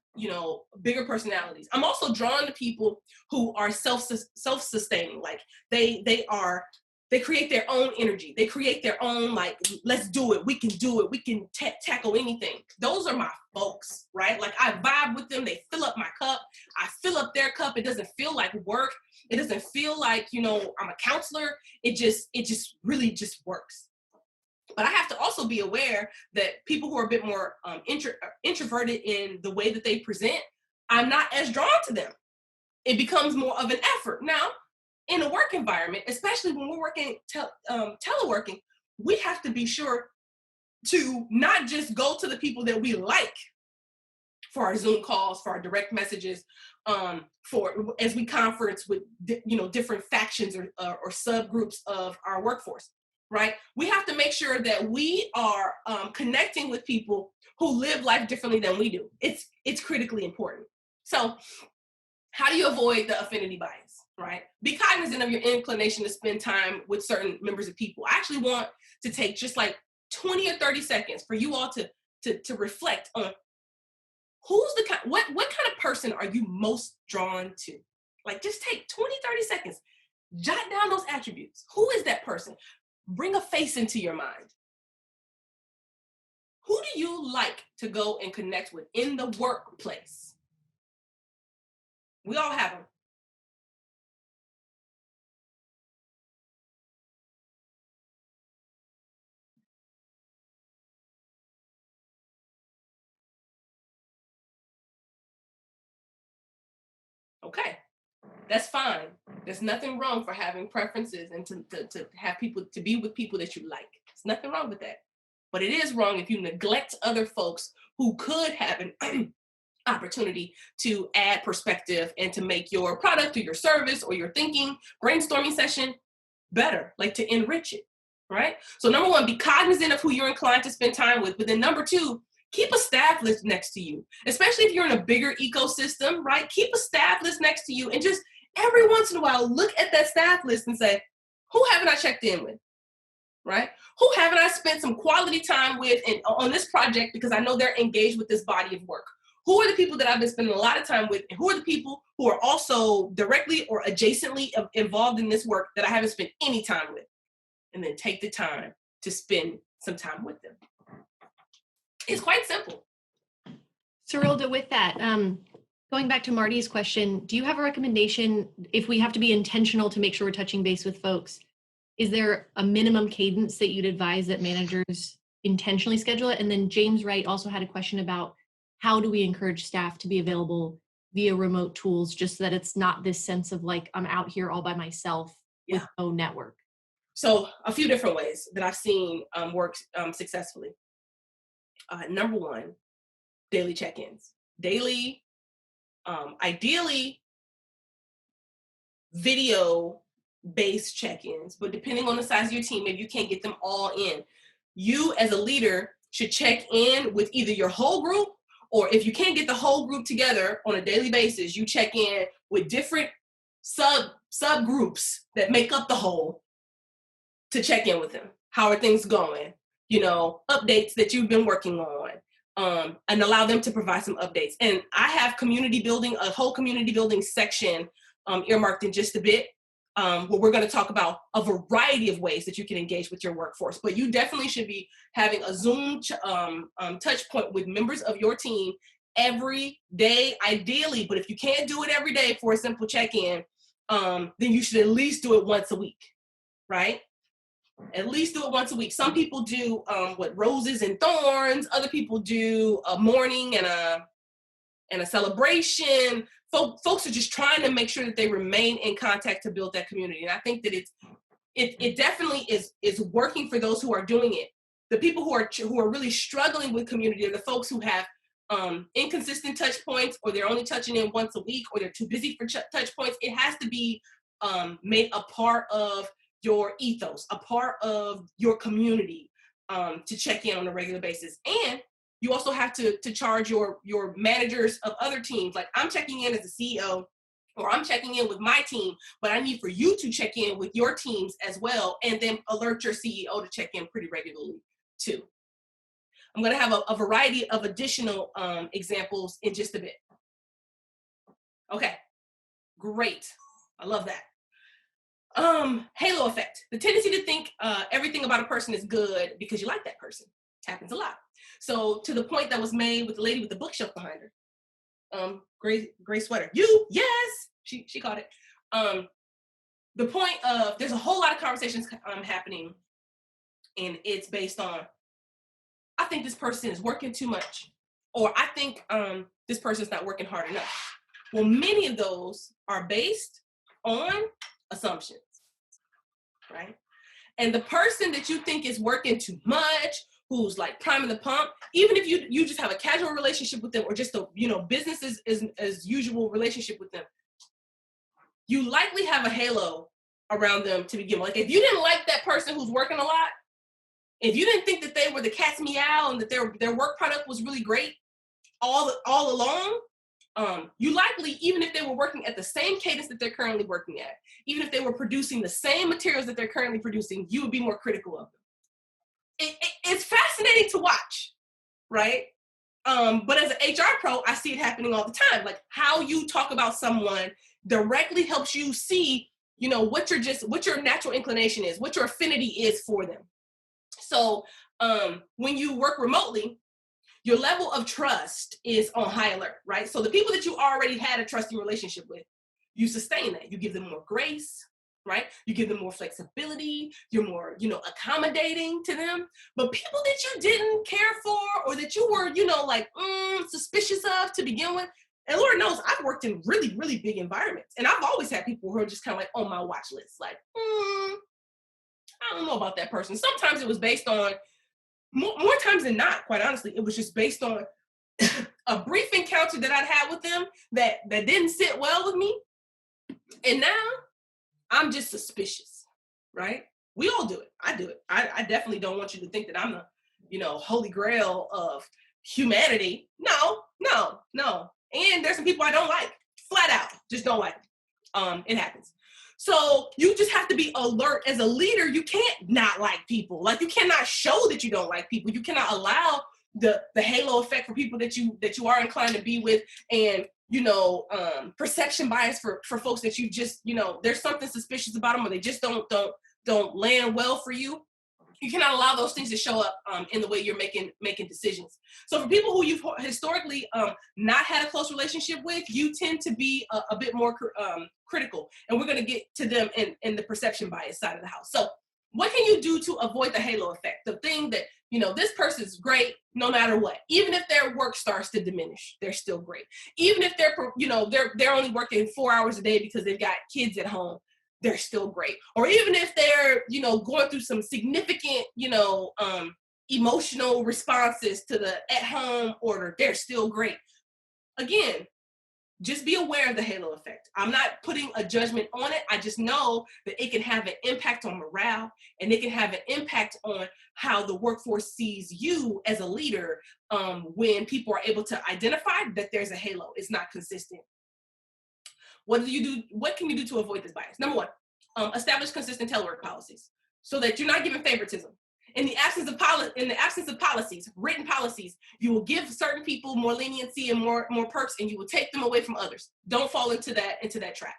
bigger personalities. I'm also drawn to people who are self-sustaining. Like they create their own energy. They create their own, like, let's do it. We can do it. We can tackle anything. Those are my folks, right? Like I vibe with them. They fill up my cup. I fill up their cup. It doesn't feel like work. It doesn't feel like, I'm a counselor. It just really just works. But I have to also be aware that people who are a bit more introverted in the way that they present, I'm not as drawn to them. It becomes more of an effort. Now, in a work environment, especially when we're working teleworking, we have to be sure to not just go to the people that we like for our Zoom calls, for our direct messages, for as we conference with different factions or subgroups of our workforce, right? We have to make sure that we are connecting with people who live life differently than we do. It's critically important. So how do you avoid the affinity bias, right? Be cognizant of your inclination to spend time with certain members of people. I actually want to take just like 20 or 30 seconds for you all to reflect on what kind of person are you most drawn to? Like just take 20, 30 seconds, jot down those attributes. Who is that person? Bring a face into your mind. Who do you like to go and connect with in the workplace? We all have them. Okay, that's fine. There's nothing wrong for having preferences and to have people, to be with people that you like. There's nothing wrong with that. But it is wrong if you neglect other folks who could have an opportunity to add perspective and to make your product or your service or your thinking brainstorming session better, like to enrich it, right? So number one, be cognizant of who you're inclined to spend time with. But then number two, keep a staff list next to you, especially if you're in a bigger ecosystem, right? Keep a staff list next to you and just every once in a while, look at that staff list and say, who haven't I checked in with, right? Who haven't I spent some quality time with on this project because I know they're engaged with this body of work? Who are the people that I've been spending a lot of time with? And who are the people who are also directly or adjacently involved in this work that I haven't spent any time with? And then take the time to spend some time with them. It's quite simple. Cyrilda, with that, going back to Marty's question, do you have a recommendation if we have to be intentional to make sure we're touching base with folks? Is there a minimum cadence that you'd advise that managers intentionally schedule it? And then James Wright also had a question about how do we encourage staff to be available via remote tools, just so that it's not this sense of like, I'm out here all by myself with no network? So a few different ways that I've seen work successfully. Number one, daily check-ins. Daily, ideally, video-based check-ins, but depending on the size of your team, maybe you can't get them all in. You as a leader should check in with either your whole group, or if you can't get the whole group together on a daily basis, you check in with different subgroups that make up the whole to check in with them. How are things going? You know, updates that you've been working on, and allow them to provide some updates. And I have community building, a whole community building section earmarked in just a bit, where we're going to talk about a variety of ways that you can engage with your workforce. But you definitely should be having a Zoom touch point with members of your team every day, ideally. But if you can't do it every day for a simple check-in, then you should at least do it once a week, right? At least do it once a week. Some people do roses and thorns. Other people do a morning and a celebration. Folks are just trying to make sure that they remain in contact to build that community. And I think that it definitely is working for those who are doing it. The people who are really struggling with community are the folks who have inconsistent touch points, or they're only touching in once a week, or they're too busy for touch points. It has to be made a part of your ethos, a part of your community, to check in on a regular basis. And you also have to charge your managers of other teams. Like, I'm checking in as a CEO, or I'm checking in with my team, but I need for you to check in with your teams as well, and then alert your CEO to check in pretty regularly too. I'm going to have a variety of additional examples in just a bit. Okay, great. I love that. Halo effect, the tendency to think everything about a person is good because you like that person. It happens a lot. So to the point that was made with the lady with the bookshelf behind her, gray sweater. Yes, she caught it. The point of, there's a whole lot of conversations happening, and it's based on, I think this person is working too much, or I think this person's not working hard enough. Well, many of those are based on assumptions, right? And the person that you think is working too much, who's like priming the pump, even if you just have a casual relationship with them, or just a business as usual relationship with them, you likely have a halo around them to begin with. Like, if you didn't like that person who's working a lot, if you didn't think that they were the cat's meow and that their work product was really great all along, you likely, even if they were working at the same cadence that they're currently working at, even if they were producing the same materials that they're currently producing, you would be more critical of them. It's fascinating to watch, right? But as an HR pro, I see it happening all the time. Like, how you talk about someone directly helps you see, what your natural inclination is, what your affinity is for them. So when you work remotely, your level of trust is on high alert, right? So the people that you already had a trusting relationship with, you sustain that. You give them more grace, right? You give them more flexibility. You're more, accommodating to them. But people that you didn't care for, or that you were, suspicious of to begin with, and Lord knows I've worked in really, really big environments. And I've always had people who are just kind of like on my watch list, like, I don't know about that person. Sometimes it was based on, more times than not, quite honestly, it was just based on a brief encounter that I'd had with them that didn't sit well with me. And now I'm just suspicious, right? We all do it. I do it. I definitely don't want you to think that I'm the, holy grail of humanity. No. And there's some people I don't like, flat out, just don't like. It happens. So you just have to be alert. As a leader, you can't not like people. Like, you cannot show that you don't like people. You cannot allow the halo effect for people that you are inclined to be with, and perception bias for folks that you just, there's something suspicious about them, or they just don't land well for you. You cannot allow those things to show up in the way you're making decisions. So for people who you've historically not had a close relationship with, you tend to be a bit more critical. And we're going to get to them in the perception bias side of the house. So what can you do to avoid the halo effect? The thing that, this person's great no matter what. Even if their work starts to diminish, they're still great. Even if they're only working 4 hours a day because they've got kids at home, they're still great. Or even if they're, going through some significant, emotional responses to the at-home order, they're still great. Again, just be aware of the halo effect. I'm not putting a judgment on it. I just know that it can have an impact on morale, and it can have an impact on how the workforce sees you as a leader when people are able to identify that there's a halo. It's not consistent. What can you do to avoid this bias? Number one, establish consistent telework policies so that you're not giving favoritism. In the absence of policies, written policies, you will give certain people more leniency and more perks, and you will take them away from others. Don't fall into that trap,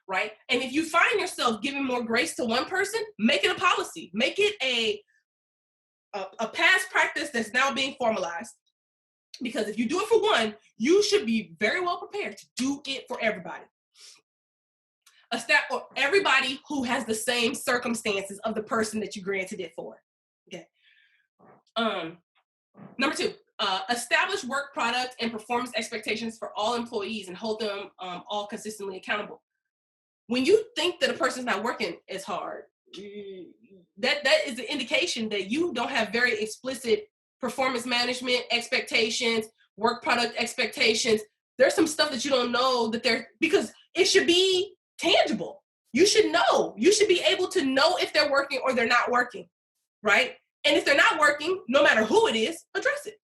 right? And if you find yourself giving more grace to one person, make it a policy. Make it a past practice that's now being formalized. Because if you do it for one, you should be very well prepared to do it for everybody. Or everybody who has the same circumstances of the person that you granted it for. Okay. Number two, establish work product and performance expectations for all employees and hold them all consistently accountable. When you think that a person's not working as hard, that is the indication that you don't have very explicit performance management expectations, work product expectations. There's some stuff that you don't know because it should be tangible. You should know. You should be able to know if they're working or they're not working, right? And if they're not working, no matter who it is, address it,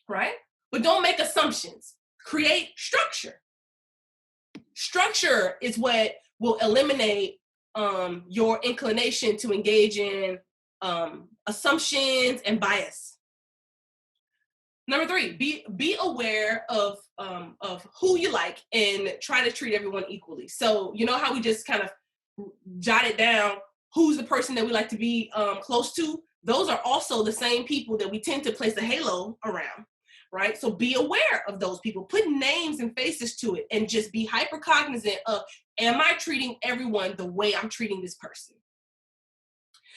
right? But don't make assumptions. Create structure. Structure is what will eliminate your inclination to engage in assumptions and bias. Number three, be aware of who you like and try to treat everyone equally. So you know how we just kind of jotted down who's the person that we like to be close to? Those are also the same people that we tend to place a halo around, right? So be aware of those people. Put names and faces to it, and just be hyper cognizant of, am I treating everyone the way I'm treating this person?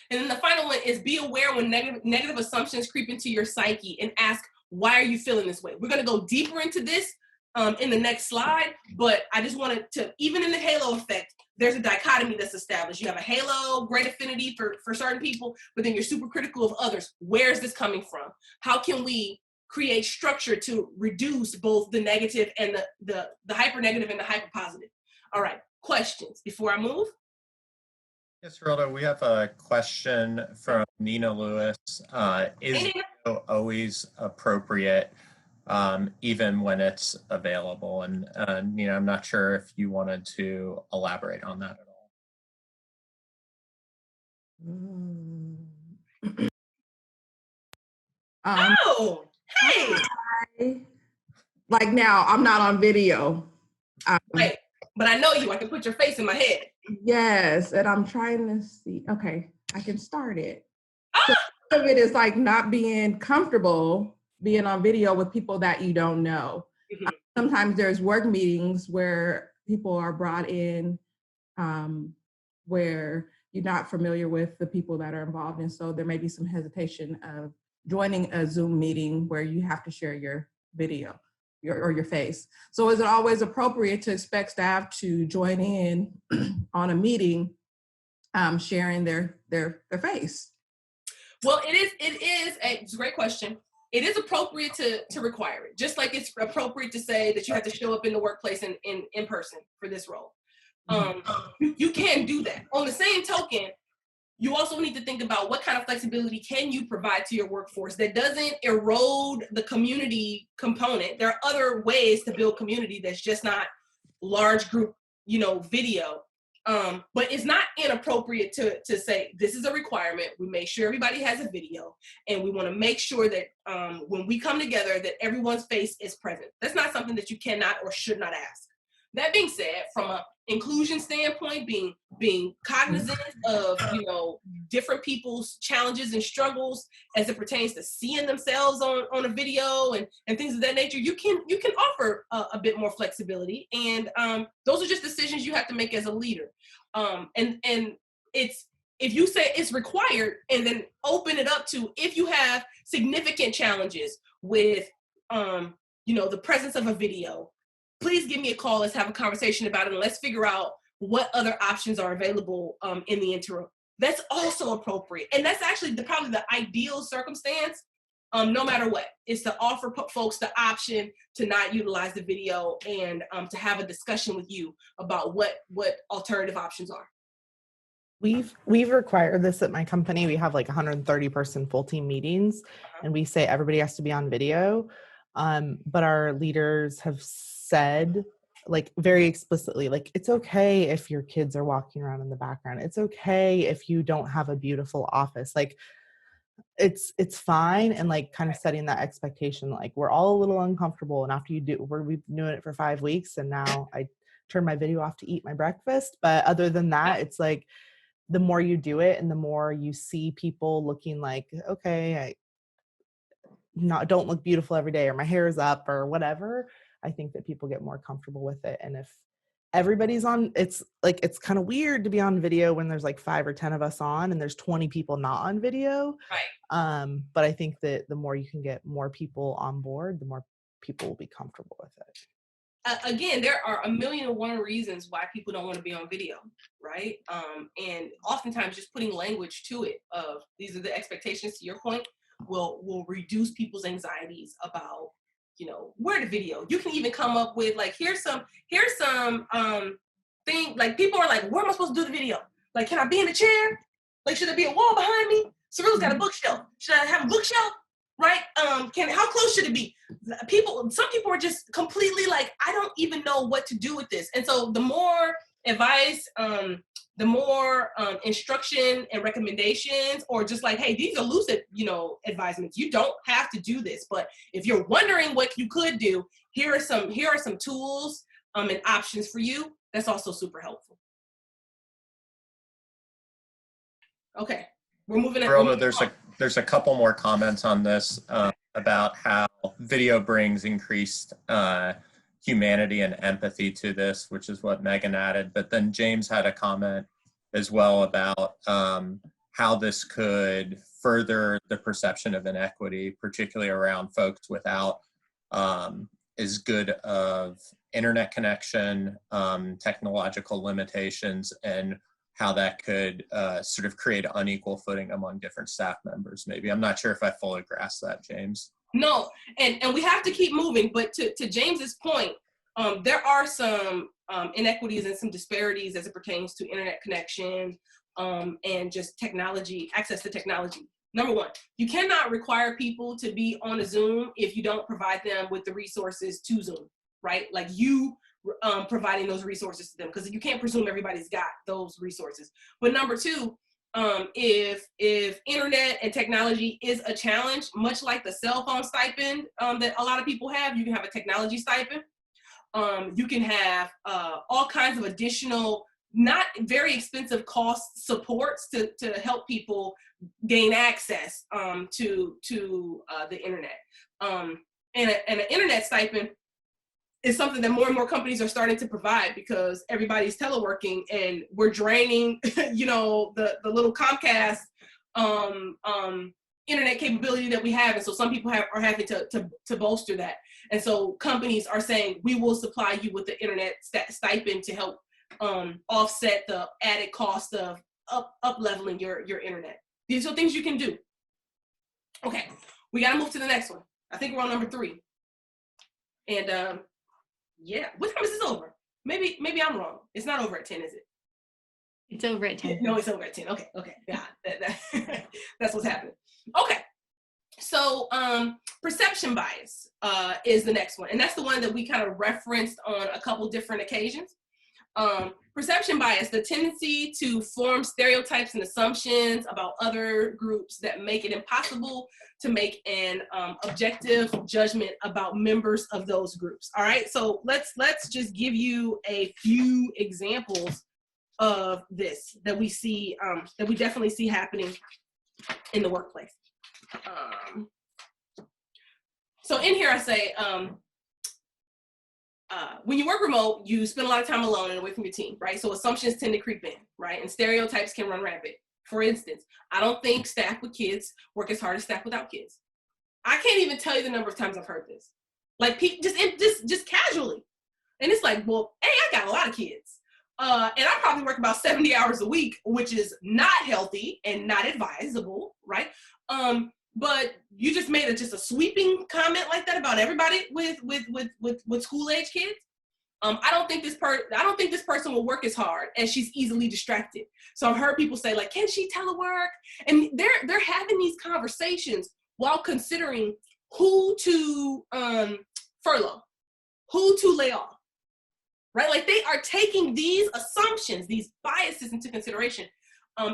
And then the final one is be aware when negative assumptions creep into your psyche, and ask, why are you feeling this way? We're going to go deeper into this in the next slide, but I just wanted to, even in the halo effect, there's a dichotomy that's established. You have a halo, great affinity for certain people, but then you're super critical of others. Where is this coming from? How can we create structure to reduce both the negative and the hyper negative and the hyper positive? All right, questions before I move? Yes, Rhoda, we have a question from Nina Lewis. Is video always appropriate, even when it's available? And Nina, I'm not sure if you wanted to elaborate on that at all. Oh, hey! Like now, I'm not on video. Right, but I know you. I can put your face in my head. Yes, and I'm trying to see. Okay, I can start it. So Ah! part of it is like not being comfortable being on video with people that you don't know. Mhm. Sometimes there's work meetings where people are brought in where you're not familiar with the people that are involved. And so there may be some hesitation of joining a Zoom meeting where you have to share your video or your face. So is it always appropriate to expect staff to join in on a meeting sharing their face? Well, it's a great question. It is appropriate to require it, just like it's appropriate to say that you have to show up in the workplace in person for this role. You can do that. On the same token, you also need to think about what kind of flexibility can you provide to your workforce that doesn't erode the community component. There are other ways to build community that's just not large group, video. But it's not inappropriate to say this is a requirement. We make sure everybody has a video, and we want to make sure that when we come together that everyone's face is present. That's not something that you cannot or should not ask. That being said, from an inclusion standpoint, being cognizant of different people's challenges and struggles as it pertains to seeing themselves on a video and things of that nature, you can offer a bit more flexibility, and those are just decisions you have to make as a leader. And it's, if you say it's required, and then open it up to, if you have significant challenges with the presence of a video, please give me a call. Let's have a conversation about it, and let's figure out what other options are available in the interim. That's also appropriate. And that's actually probably the ideal circumstance, no matter what. It's to offer folks the option to not utilize the video, and to have a discussion with you about what alternative options are. We've required this at my company. We have like 130 person full team meetings, and we say everybody has to be on video. But our leaders have said, like, very explicitly, like, it's okay if your kids are walking around in the background. It's okay if you don't have a beautiful office. Like, it's fine. And like kind of setting that expectation, like, we're all a little uncomfortable. And after we've been doing it for 5 weeks, and now I turn my video off to eat my breakfast. But other than that, it's like, the more you do it and the more you see people looking like, okay, don't look beautiful every day, or my hair is up or whatever, I think that people get more comfortable with it. And if everybody's on, it's kind of weird to be on video when there's like 5 or 10 of us on and there's 20 people not on video. Right. But I think that the more you can get more people on board, the more people will be comfortable with it. Again, there are 1,000,001 reasons why people don't want to be on video, right? And oftentimes just putting language to it of these are the expectations, to your point, will reduce people's anxieties about where to video. You can even come up with like, here's some thing, like, people are like, where am I supposed to do the video? Like, can I be in a chair? Like, should there be a wall behind me? Cyril's got a bookshelf. Should I have a bookshelf? Right? How close should it be? Some people are just completely like, I don't even know what to do with this. And so the more advice, the more instruction and recommendations, or just like, hey, these are loose, advisements. You don't have to do this, but if you're wondering what you could do, here are some tools and options for you. That's also super helpful. Okay, we're moving on. There's a couple more comments on this about how video brings increased humanity and empathy to this, which is what Megan added. But then James had a comment as well about how this could further the perception of inequity, particularly around folks without as good of internet connection, technological limitations, and how that could sort of create unequal footing among different staff members. Maybe I'm not sure if I fully grasp that, James. No, and we have to keep moving. But to James's point, there are some inequities and some disparities as it pertains to internet connection and just technology, access to technology. Number one, you cannot require people to be on a Zoom if you don't provide them with the resources to Zoom, right? Like you providing those resources to them, because you can't presume everybody's got those resources. But number two, if internet and technology is a challenge, much like the cell phone stipend that a lot of people have, you can have a technology stipend. You can have all kinds of additional, not very expensive cost supports to help people gain access to the internet. And an internet stipend is something that more and more companies are starting to provide because everybody's teleworking and we're draining, the little Comcast internet capability that we have. And so some people are having to bolster that. And so companies are saying, we will supply you with the internet stipend to help offset the added cost of up leveling your internet. These are things you can do. Okay, we got to move to the next one. I think we're on number 3. And yeah, what time is this over? Maybe I'm wrong. It's not over at 10, is it? It's over at 10. No, it's over at 10. Okay. Yeah, that's what's happening. Okay. So perception bias is the next one. And that's the one that we kind of referenced on a couple different occasions. Perception bias, the tendency to form stereotypes and assumptions about other groups that make it impossible to make an objective judgment about members of those groups. All right, so let's just give you a few examples of this that we see, that we definitely see happening in the workplace. So in here I say, when you work remote, you spend a lot of time alone and away from your team, right? So assumptions tend to creep in, right? And stereotypes can run rampant. For instance, I don't think staff with kids work as hard as staff without kids. I can't even tell you the number of times I've heard this. Like just casually. And it's like, well, hey, I got a lot of kids. And I probably work about 70 hours a week, which is not healthy and not advisable, right? But you just made just a sweeping comment like that about everybody with school age kids. I don't think this person will work as hard, and she's easily distracted. So I've heard people say, like, can she telework? And they're having these conversations while considering who to furlough, who to lay off, right? Like they are taking these assumptions, these biases into consideration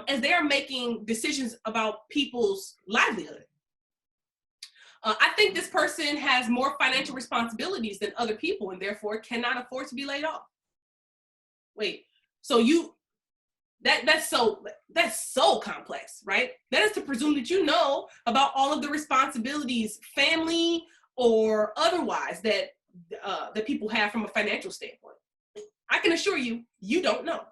as they are making decisions about people's livelihood. I think this person has more financial responsibilities than other people and therefore cannot afford to be laid off. Wait, so that's so complex, right? That is to presume that you know about all of the responsibilities, family or otherwise, that people have from a financial standpoint. I can assure you, you don't know,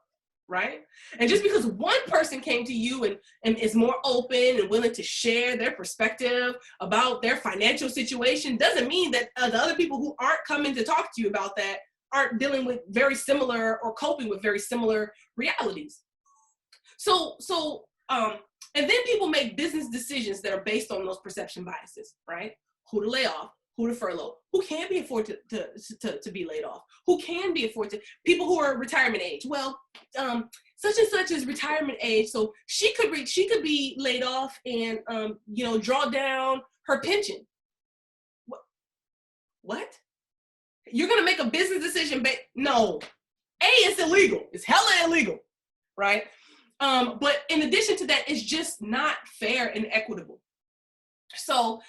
right? And just because one person came to you and is more open and willing to share their perspective about their financial situation doesn't mean that the other people who aren't coming to talk to you about that aren't dealing with very similar or coping with very similar realities. So and then people make business decisions that are based on those perception biases, right? Who to lay off, who to furlough, who can be afforded to be laid off, who can be afforded, people who are retirement age. Well, such and such is retirement age, so she could be laid off and draw down her pension. What? You're gonna make a business decision? No, it's illegal. It's hella illegal, right? But in addition to that, it's just not fair and equitable. So,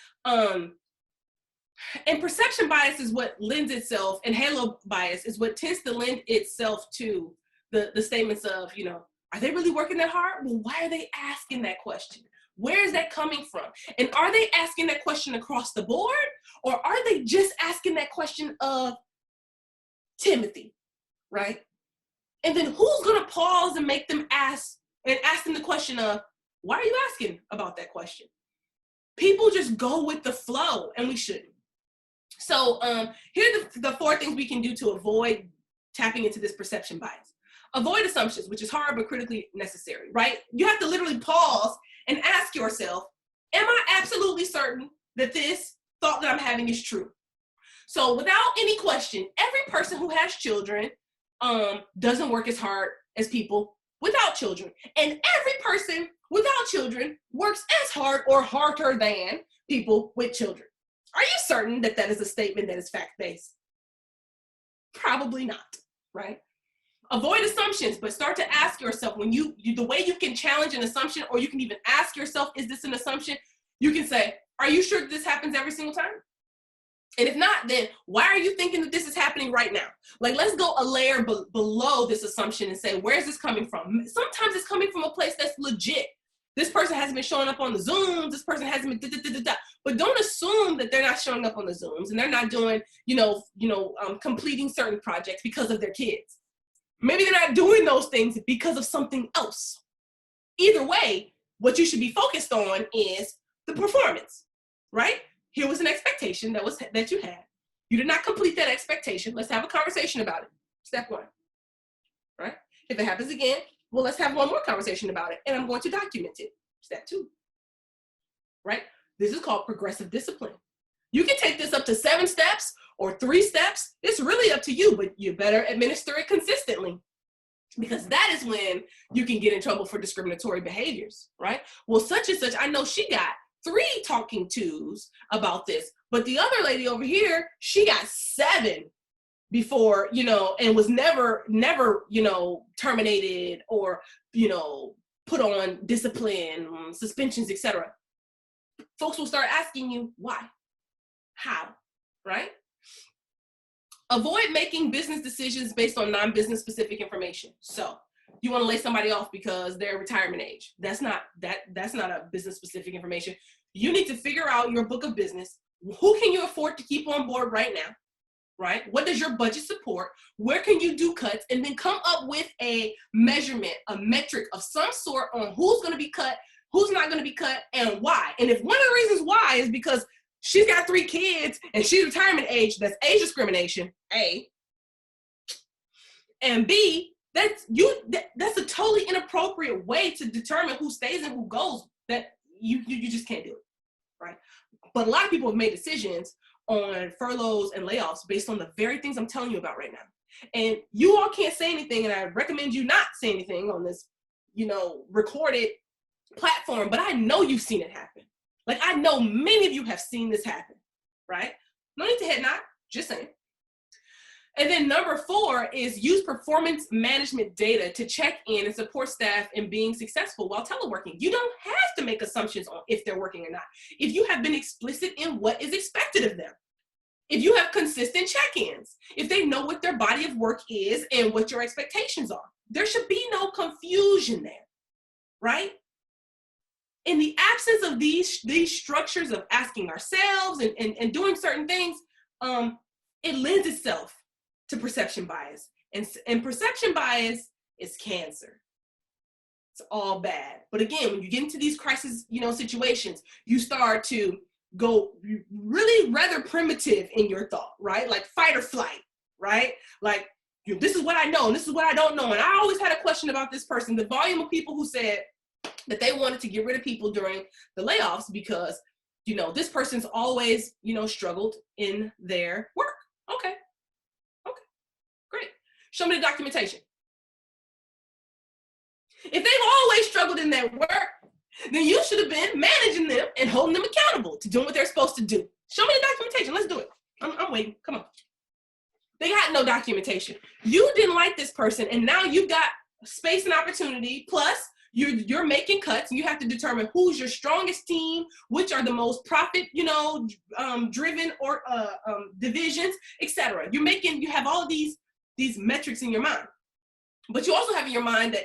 and perception bias is what lends itself, and halo bias is what tends to lend itself to the statements of, are they really working that hard? Well, why are they asking that question? Where is that coming from? And are they asking that question across the board? Or are they just asking that question of Timothy, right? And then who's gonna pause and make them ask them the question of, why are you asking about that question? People just go with the flow, and we shouldn't. So here are the 4 things we can do to avoid tapping into this perception bias. Avoid assumptions, which is hard but critically necessary, right? You have to literally pause and ask yourself, am I absolutely certain that this thought that I'm having is true? So without any question, every person who has children doesn't work as hard as people without children. And every person without children works as hard or harder than people with children. Are you certain that that is a statement that is fact-based? Probably not, right? Avoid assumptions, but start to ask yourself, when the way you can challenge an assumption, or you can even ask yourself, is this an assumption? You can say, are you sure that this happens every single time? And if not, then why are you thinking that this is happening right now? Like, let's go a layer below this assumption and say, where's this coming from? Sometimes it's coming from a place that's legit. This person hasn't been showing up on the Zooms. This person hasn't been But don't assume that they're not showing up on the Zooms and they're not doing, completing certain projects because of their kids. Maybe they're not doing those things because of something else. Either way, what you should be focused on is the performance, right? Here was an expectation that you had. You did not complete that expectation. Let's have a conversation about it. Step one, right? If it happens again, well, let's have one more conversation about it, and I'm going to document it. Step two, right? This is called progressive discipline. You can take this up to 7 steps or 3 steps. It's really up to you, but you better administer it consistently, because that is when you can get in trouble for discriminatory behaviors, right? Well, such and such, I know she got 3 talking tos about this, but the other lady over here, she got 7 before, and was never, terminated or, put on discipline, suspensions, etc. Folks will start asking you why, how, right? Avoid making business decisions based on non-business specific information. So you want to lay somebody off because they're retirement age. That's not a business specific information. You need to figure out your book of business. Who can you afford to keep on board right now? Right? What does your budget support? Where can you do cuts? And then come up with a measurement, a metric of some sort on who's going to be cut, who's not going to be cut, and why. And if one of the reasons why is because she's got 3 kids and she's retirement age, that's age discrimination, A. And B, that's a totally inappropriate way to determine who stays and who goes. That you just can't do it, right? But a lot of people have made decisions on furloughs and layoffs based on the very things I'm telling you about right now. And you all can't say anything, and I recommend you not say anything on this, recorded platform, but I know you've seen it happen. Like, I know many of you have seen this happen, right? No need to head nod, just saying. And then number 4 is use performance management data to check in and support staff in being successful while teleworking. You don't have to make assumptions on if they're working or not. If you have been explicit in what is expected of them, if you have consistent check-ins, if they know what their body of work is and what your expectations are, there should be no confusion there, right? In the absence of these structures of asking ourselves and doing certain things, it lends itself to perception bias. And perception bias is cancer. It's all bad. But again, when you get into these crisis, situations, you start to go really rather primitive in your thought, right? Like fight or flight, right? Like, this is what I know, and this is what I don't know. And I always had a question about this person. The volume of people who said that they wanted to get rid of people during the layoffs because, this person's always, struggled in their work. Okay, great. Show me the documentation. If they've always struggled in their work, then you should have been managing them and holding them accountable to doing what they're supposed to do. Show me the documentation. Let's do it. I'm waiting. Come on. They got no documentation. You didn't like this person, and now you've got space and opportunity. Plus, you're making cuts, and you have to determine who's your strongest team, which are the most profit, driven or divisions, etc. You have all of these metrics in your mind, but you also have in your mind that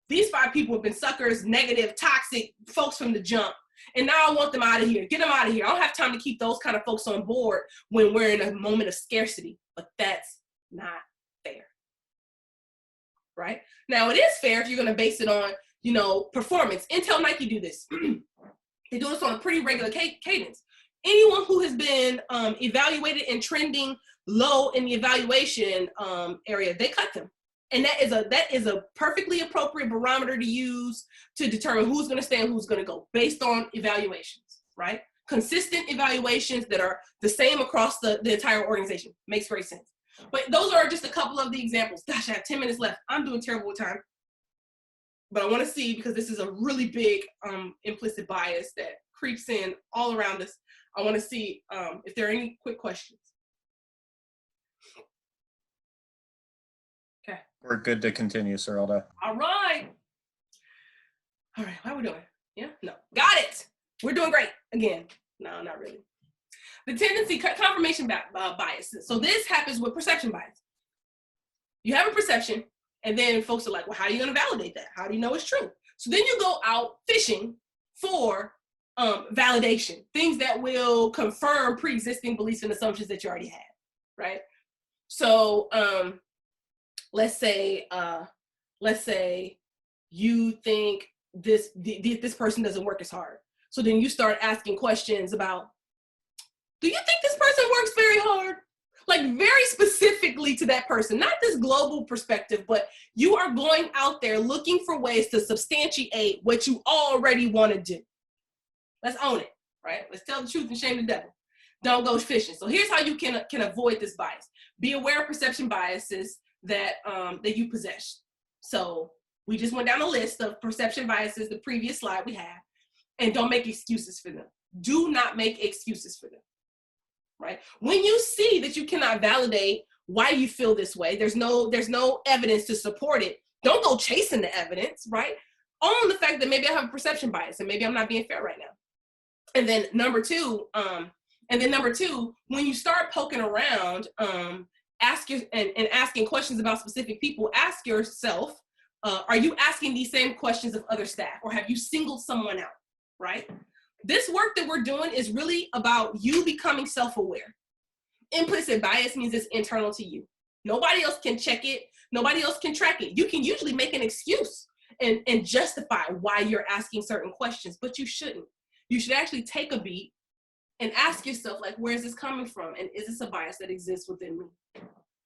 these 5 people have been suckers, negative, toxic folks from the jump. And now I want them out of here. Get them out of here. I don't have time to keep those kind of folks on board when we're in a moment of scarcity. But that's not fair. Right? Now, it is fair if you're going to base it on, performance. Intel, Nike do this. They do this on a pretty regular cadence. Anyone who has been evaluated and trending low in the evaluation area, they cut them. And that is a perfectly appropriate barometer to use to determine who's going to stay and who's going to go based on evaluations, right? Consistent evaluations that are the same across the entire organization. Makes great sense. But those are just a couple of the examples. Gosh, I have 10 minutes left. I'm doing terrible with time. But I want to see, because this is a really big implicit bias that creeps in all around us. I want to see if there are any quick questions. Okay. We're good to continue, Serilda. All right. How are we doing? Yeah? No. Got it. We're doing great. Again. No, not really. the tendency, confirmation bias. So this happens with perception bias. You have a perception, and then folks are like, well, how are you going to validate that? How do you know it's true? So then you go out fishing for validation, things that will confirm pre-existing beliefs and assumptions that you already had, right? So let's say you think this person doesn't work as hard. So then you start asking questions about, do you think this person works very hard? Like very specifically to that person, not this global perspective, but you are going out there looking for ways to substantiate what you already want to do. Let's own it, right? Let's tell the truth and shame the devil. Don't go fishing. So here's how you can avoid this bias. Be aware of perception biases that you possess. So we just went down a list of perception biases, the previous slide we had, and don't make excuses for them. Do not make excuses for them, right? When you see that you cannot validate why you feel this way, there's no evidence to support it, don't go chasing the evidence, right? Own the fact that maybe I have a perception bias and maybe I'm not being fair right now. And then number two, when you start poking around, asking questions about specific people, ask yourself, are you asking these same questions of other staff, or have you singled someone out, right? This work that we're doing is really about you becoming self-aware. Implicit bias means it's internal to you. Nobody else can check it. Nobody else can track it. You can usually make an excuse and justify why you're asking certain questions, but you shouldn't. You should actually take a beat and ask yourself, like, where is this coming from? And is this a bias that exists within me?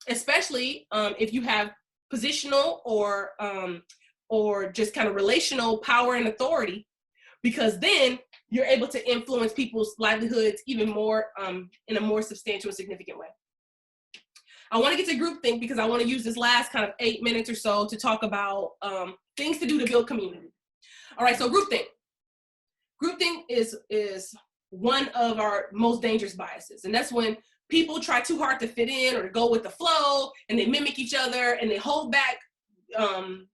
Especially if you have positional or just kind of relational power and authority, because then you're able to influence people's livelihoods even more in a more substantial and significant way. I want to get to groupthink because I want to use this last kind of 8 minutes or so to talk about things to do to build community. All right, so groupthink. Groupthink is one of our most dangerous biases, and that's when people try too hard to fit in or to go with the flow, and they mimic each other, and they hold back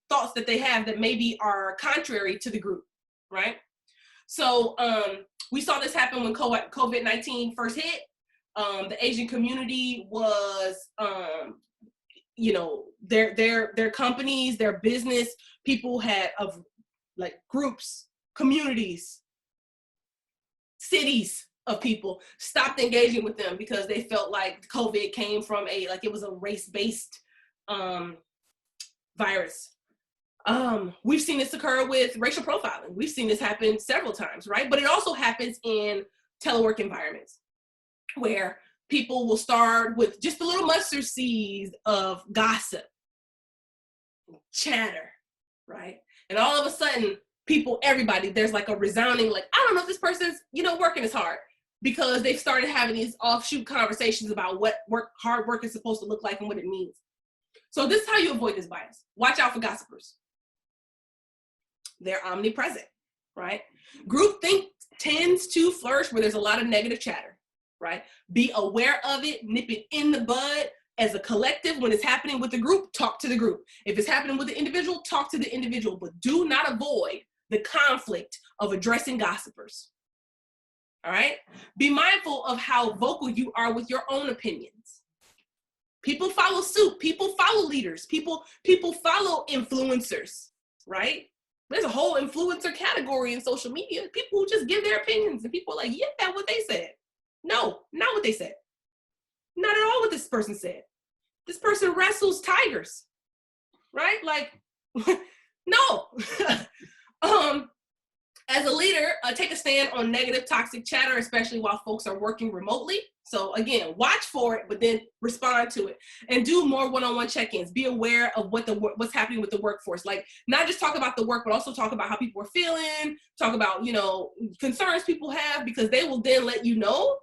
thoughts that they have that maybe are contrary to the group, right? So we saw this happen when COVID-19 first hit. The Asian community was, their companies, their business, people had like groups, communities, cities of people stopped engaging with them because they felt like COVID came from it was a race-based virus. We've seen this occur with racial profiling. We've seen this happen several times, right? But it also happens in telework environments where people will start with just a little mustard seeds of gossip, chatter, right? And all of a sudden, everybody, there's like a resounding, like, I don't know if this person's, working as hard, because they've started having these offshoot conversations about what hard work is supposed to look like and what it means. So this is how you avoid this bias. Watch out for gossipers. They're omnipresent, right? Groupthink tends to flourish where there's a lot of negative chatter, right? Be aware of it, nip it in the bud. As a collective, when it's happening with the group, talk to the group. If it's happening with the individual, talk to the individual, but do not avoid the conflict of addressing gossipers. All right? Be mindful of how vocal you are with your own opinions. People follow suit. People follow leaders. People follow influencers, right? There's a whole influencer category in social media. People who just give their opinions, and people are like, yeah, that's what they said. No, not what they said. Not at all what this person said. This person wrestles tigers, right? Like, no. As a leader, take a stand on negative, toxic chatter, especially while folks are working remotely. So again, watch for it, but then respond to it, and do more one-on-one check-ins. Be aware of what's happening with the workforce. Like, not just talk about the work, but also talk about how people are feeling. Talk about concerns people have, because they will then let you know.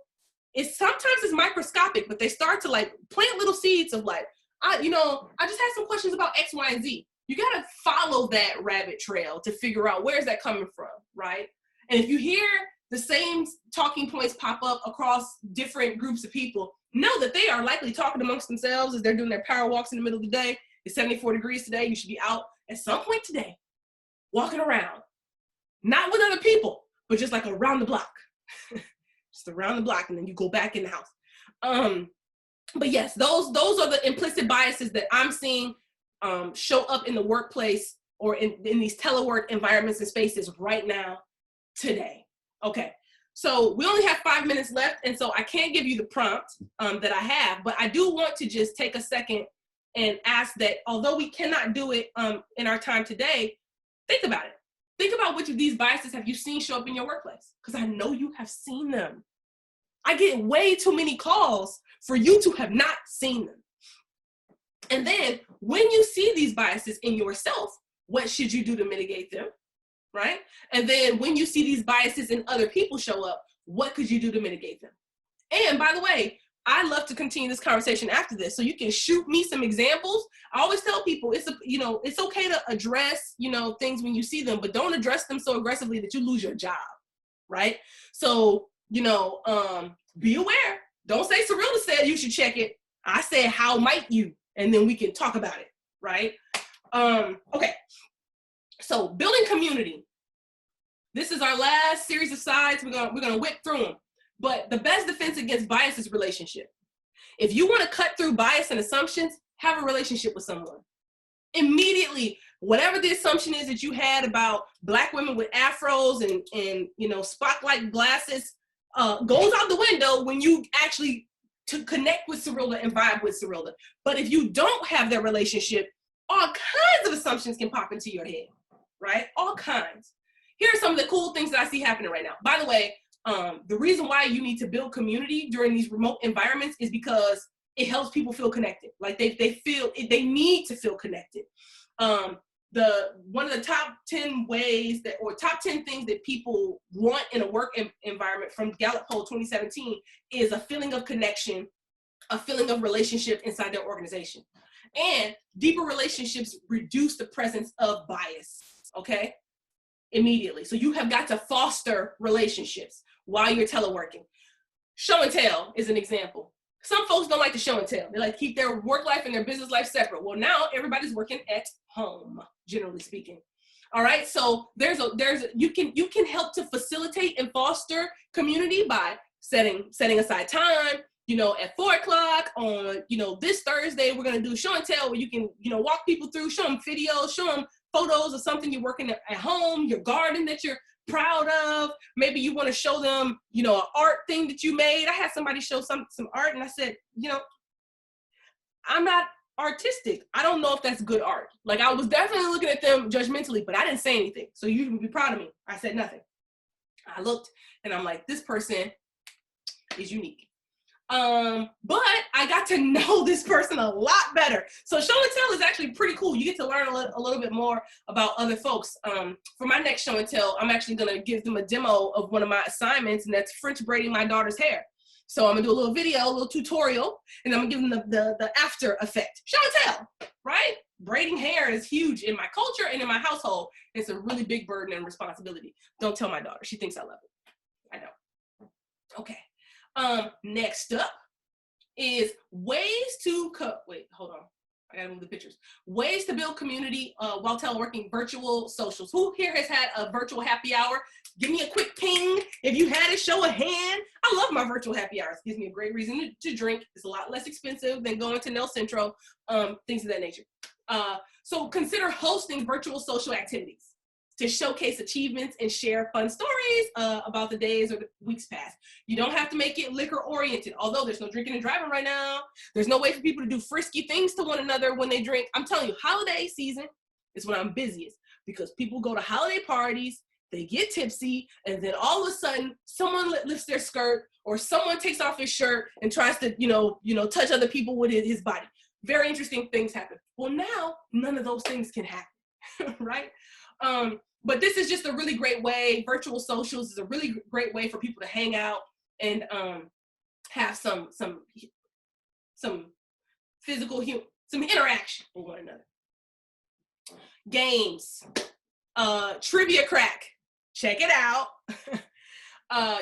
Sometimes it's microscopic, but they start to like plant little seeds of like, I just had some questions about X, Y, and Z. You got to follow that rabbit trail to figure out where's that coming from, right? And if you hear the same talking points pop up across different groups of people, know that they are likely talking amongst themselves as they're doing their power walks in the middle of the day. It's 74 degrees today. You should be out at some point today, walking around, not with other people, but just like around the block. just around the block, and then you go back in the house. But yes, those are the implicit biases that I'm seeing show up in the workplace or in these telework environments and spaces right now, today. Okay, so we only have 5 minutes left, and so I can't give you the prompt that I have, but I do want to just take a second and ask that, although we cannot do it in our time today, think about it. Think about which of these biases have you seen show up in your workplace? Because I know you have seen them. I get way too many calls for you to have not seen them. And then when you see these biases in yourself, what should you do to mitigate them, right? And then when you see these biases in other people show up, what could you do to mitigate them? And by the way, I love to continue this conversation after this, so you can shoot me some examples. I always tell people it's okay to address, things when you see them, but don't address them so aggressively that you lose your job, right? So, be aware. Don't say Cyrilda said you should check it. I said, how might you? And then we can talk about it, right? Okay. So building community. This is our last series of slides. We're gonna whip through them. But the best defense against bias is relationship. If you want to cut through bias and assumptions, have a relationship with someone. Immediately, whatever the assumption is that you had about Black women with afros and Spock-like glasses goes out the window when you actually to connect with Cyrilda and vibe with Cyrilda. But if you don't have that relationship, all kinds of assumptions can pop into your head, right? All kinds. Here are some of the cool things that I see happening right now. By the way, the reason why you need to build community during these remote environments is because it helps people feel connected. Like they they need to feel connected. One of the top 10 ways top 10 things that people want in a work environment from Gallup poll 2017 is a feeling of connection, a feeling of relationship inside their organization. And deeper relationships reduce the presence of bias, okay? Immediately. So you have got to foster relationships while you're teleworking. Show and tell is an example. Some folks don't like to show and tell. They like to keep their work life and their business life separate. Well, now everybody's working at home, generally speaking. All right. So you can help to facilitate and foster community by setting aside time. At 4:00 on this Thursday, we're gonna do show and tell where you can walk people through, show them videos, show them photos of something you're working at home, your garden that you're proud of. Maybe you want to show them, an art thing that you made. I had somebody show some art, and I said, I'm not artistic. I don't know if that's good art. Like, I was definitely looking at them judgmentally, but I didn't say anything. So you can be proud of me. I said nothing. I looked, and I'm like, this person is unique. But I got to know this person a lot better. So show and tell is actually pretty cool. You get to learn a little bit more about other folks. For my next show and tell, I'm actually going to give them a demo of one of my assignments, and that's French braiding my daughter's hair. So I'm gonna do a little video, a little tutorial, and I'm gonna give them the after effect. Show and tell, right? Braiding hair is huge in my culture and in my household. It's a really big burden and responsibility. Don't tell my daughter. She thinks I love it. I know. Okay. Next up is ways to wait, hold on. I gotta move the pictures. Ways to build community while teleworking, virtual socials. Who here has had a virtual happy hour? Give me a quick ping. If you had it, show a hand. I love my virtual happy hours. It gives me a great reason to drink. It's a lot less expensive than going to Nel Centro, things of that nature. So consider hosting virtual social activities to showcase achievements and share fun stories about the days or the weeks past. You don't have to make it liquor oriented, although there's no drinking and driving right now. There's no way for people to do frisky things to one another when they drink. I'm telling you, holiday season is when I'm busiest because people go to holiday parties, they get tipsy, and then all of a sudden someone lifts their skirt or someone takes off his shirt and tries to, touch other people with his body. Very interesting things happen. Well, now none of those things can happen, right? But this is just a really great way. Virtual socials is a really great way for people to hang out and have some physical, some interaction with one another. Games, trivia crack, check it out.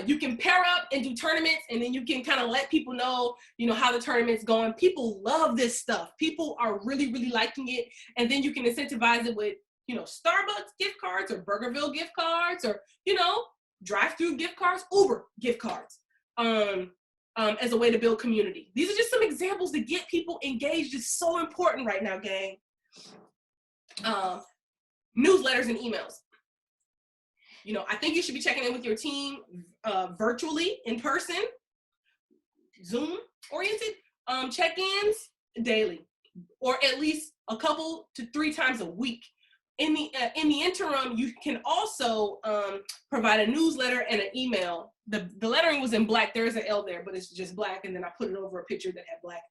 You can pair up and do tournaments, and then you can kind of let people know, how the tournament's going. People love this stuff. People are really, really liking it. And then you can incentivize it with, Starbucks gift cards or Burgerville gift cards or, drive-through gift cards, Uber gift cards. as a way to build community. These are just some examples to get people engaged. It's so important right now, gang. Newsletters and emails. You know, I think you should be checking in with your team virtually, in person, Zoom oriented, check-ins daily, or at least a couple to 3 times a week. In the interim, you can also provide a newsletter and an email. The lettering was in black. There is an L there, but it's just black, and then I put it over a picture that had black.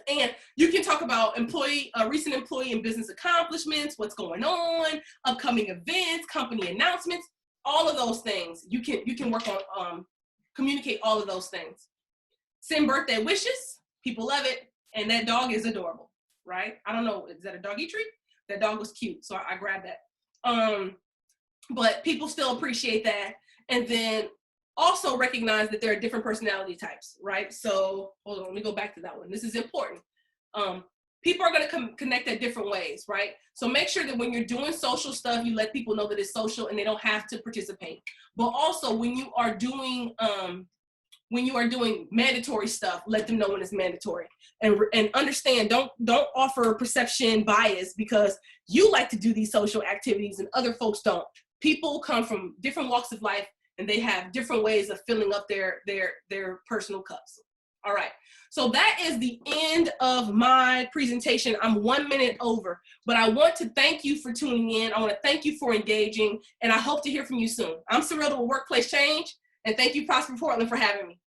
And you can talk about recent employee and business accomplishments, what's going on, upcoming events, company announcements, all of those things. You can work on communicate all of those things. Send birthday wishes. People love it, and that dog is adorable, right? I don't know, is that a doggy treat? That dog was cute, so I grabbed that. But people still appreciate that, and then also recognize that there are different personality types, right? So hold on, let me go back to that one. This is important. People are going to connect at different ways, right? So make sure that when you're doing social stuff, you let people know that it's social and they don't have to participate. But also when you are doing mandatory stuff, let them know when it's mandatory, and understand, don't offer perception bias because you like to do these social activities and other folks don't. People come from different walks of life, and they have different ways of filling up their personal cups. All right, so that is the end of my presentation. I'm 1 minute over, but I want to thank you for tuning in. I want to thank you for engaging, and I hope to hear from you soon. I'm Cyrilda with Workplace Change, and thank you, Prosper Portland, for having me.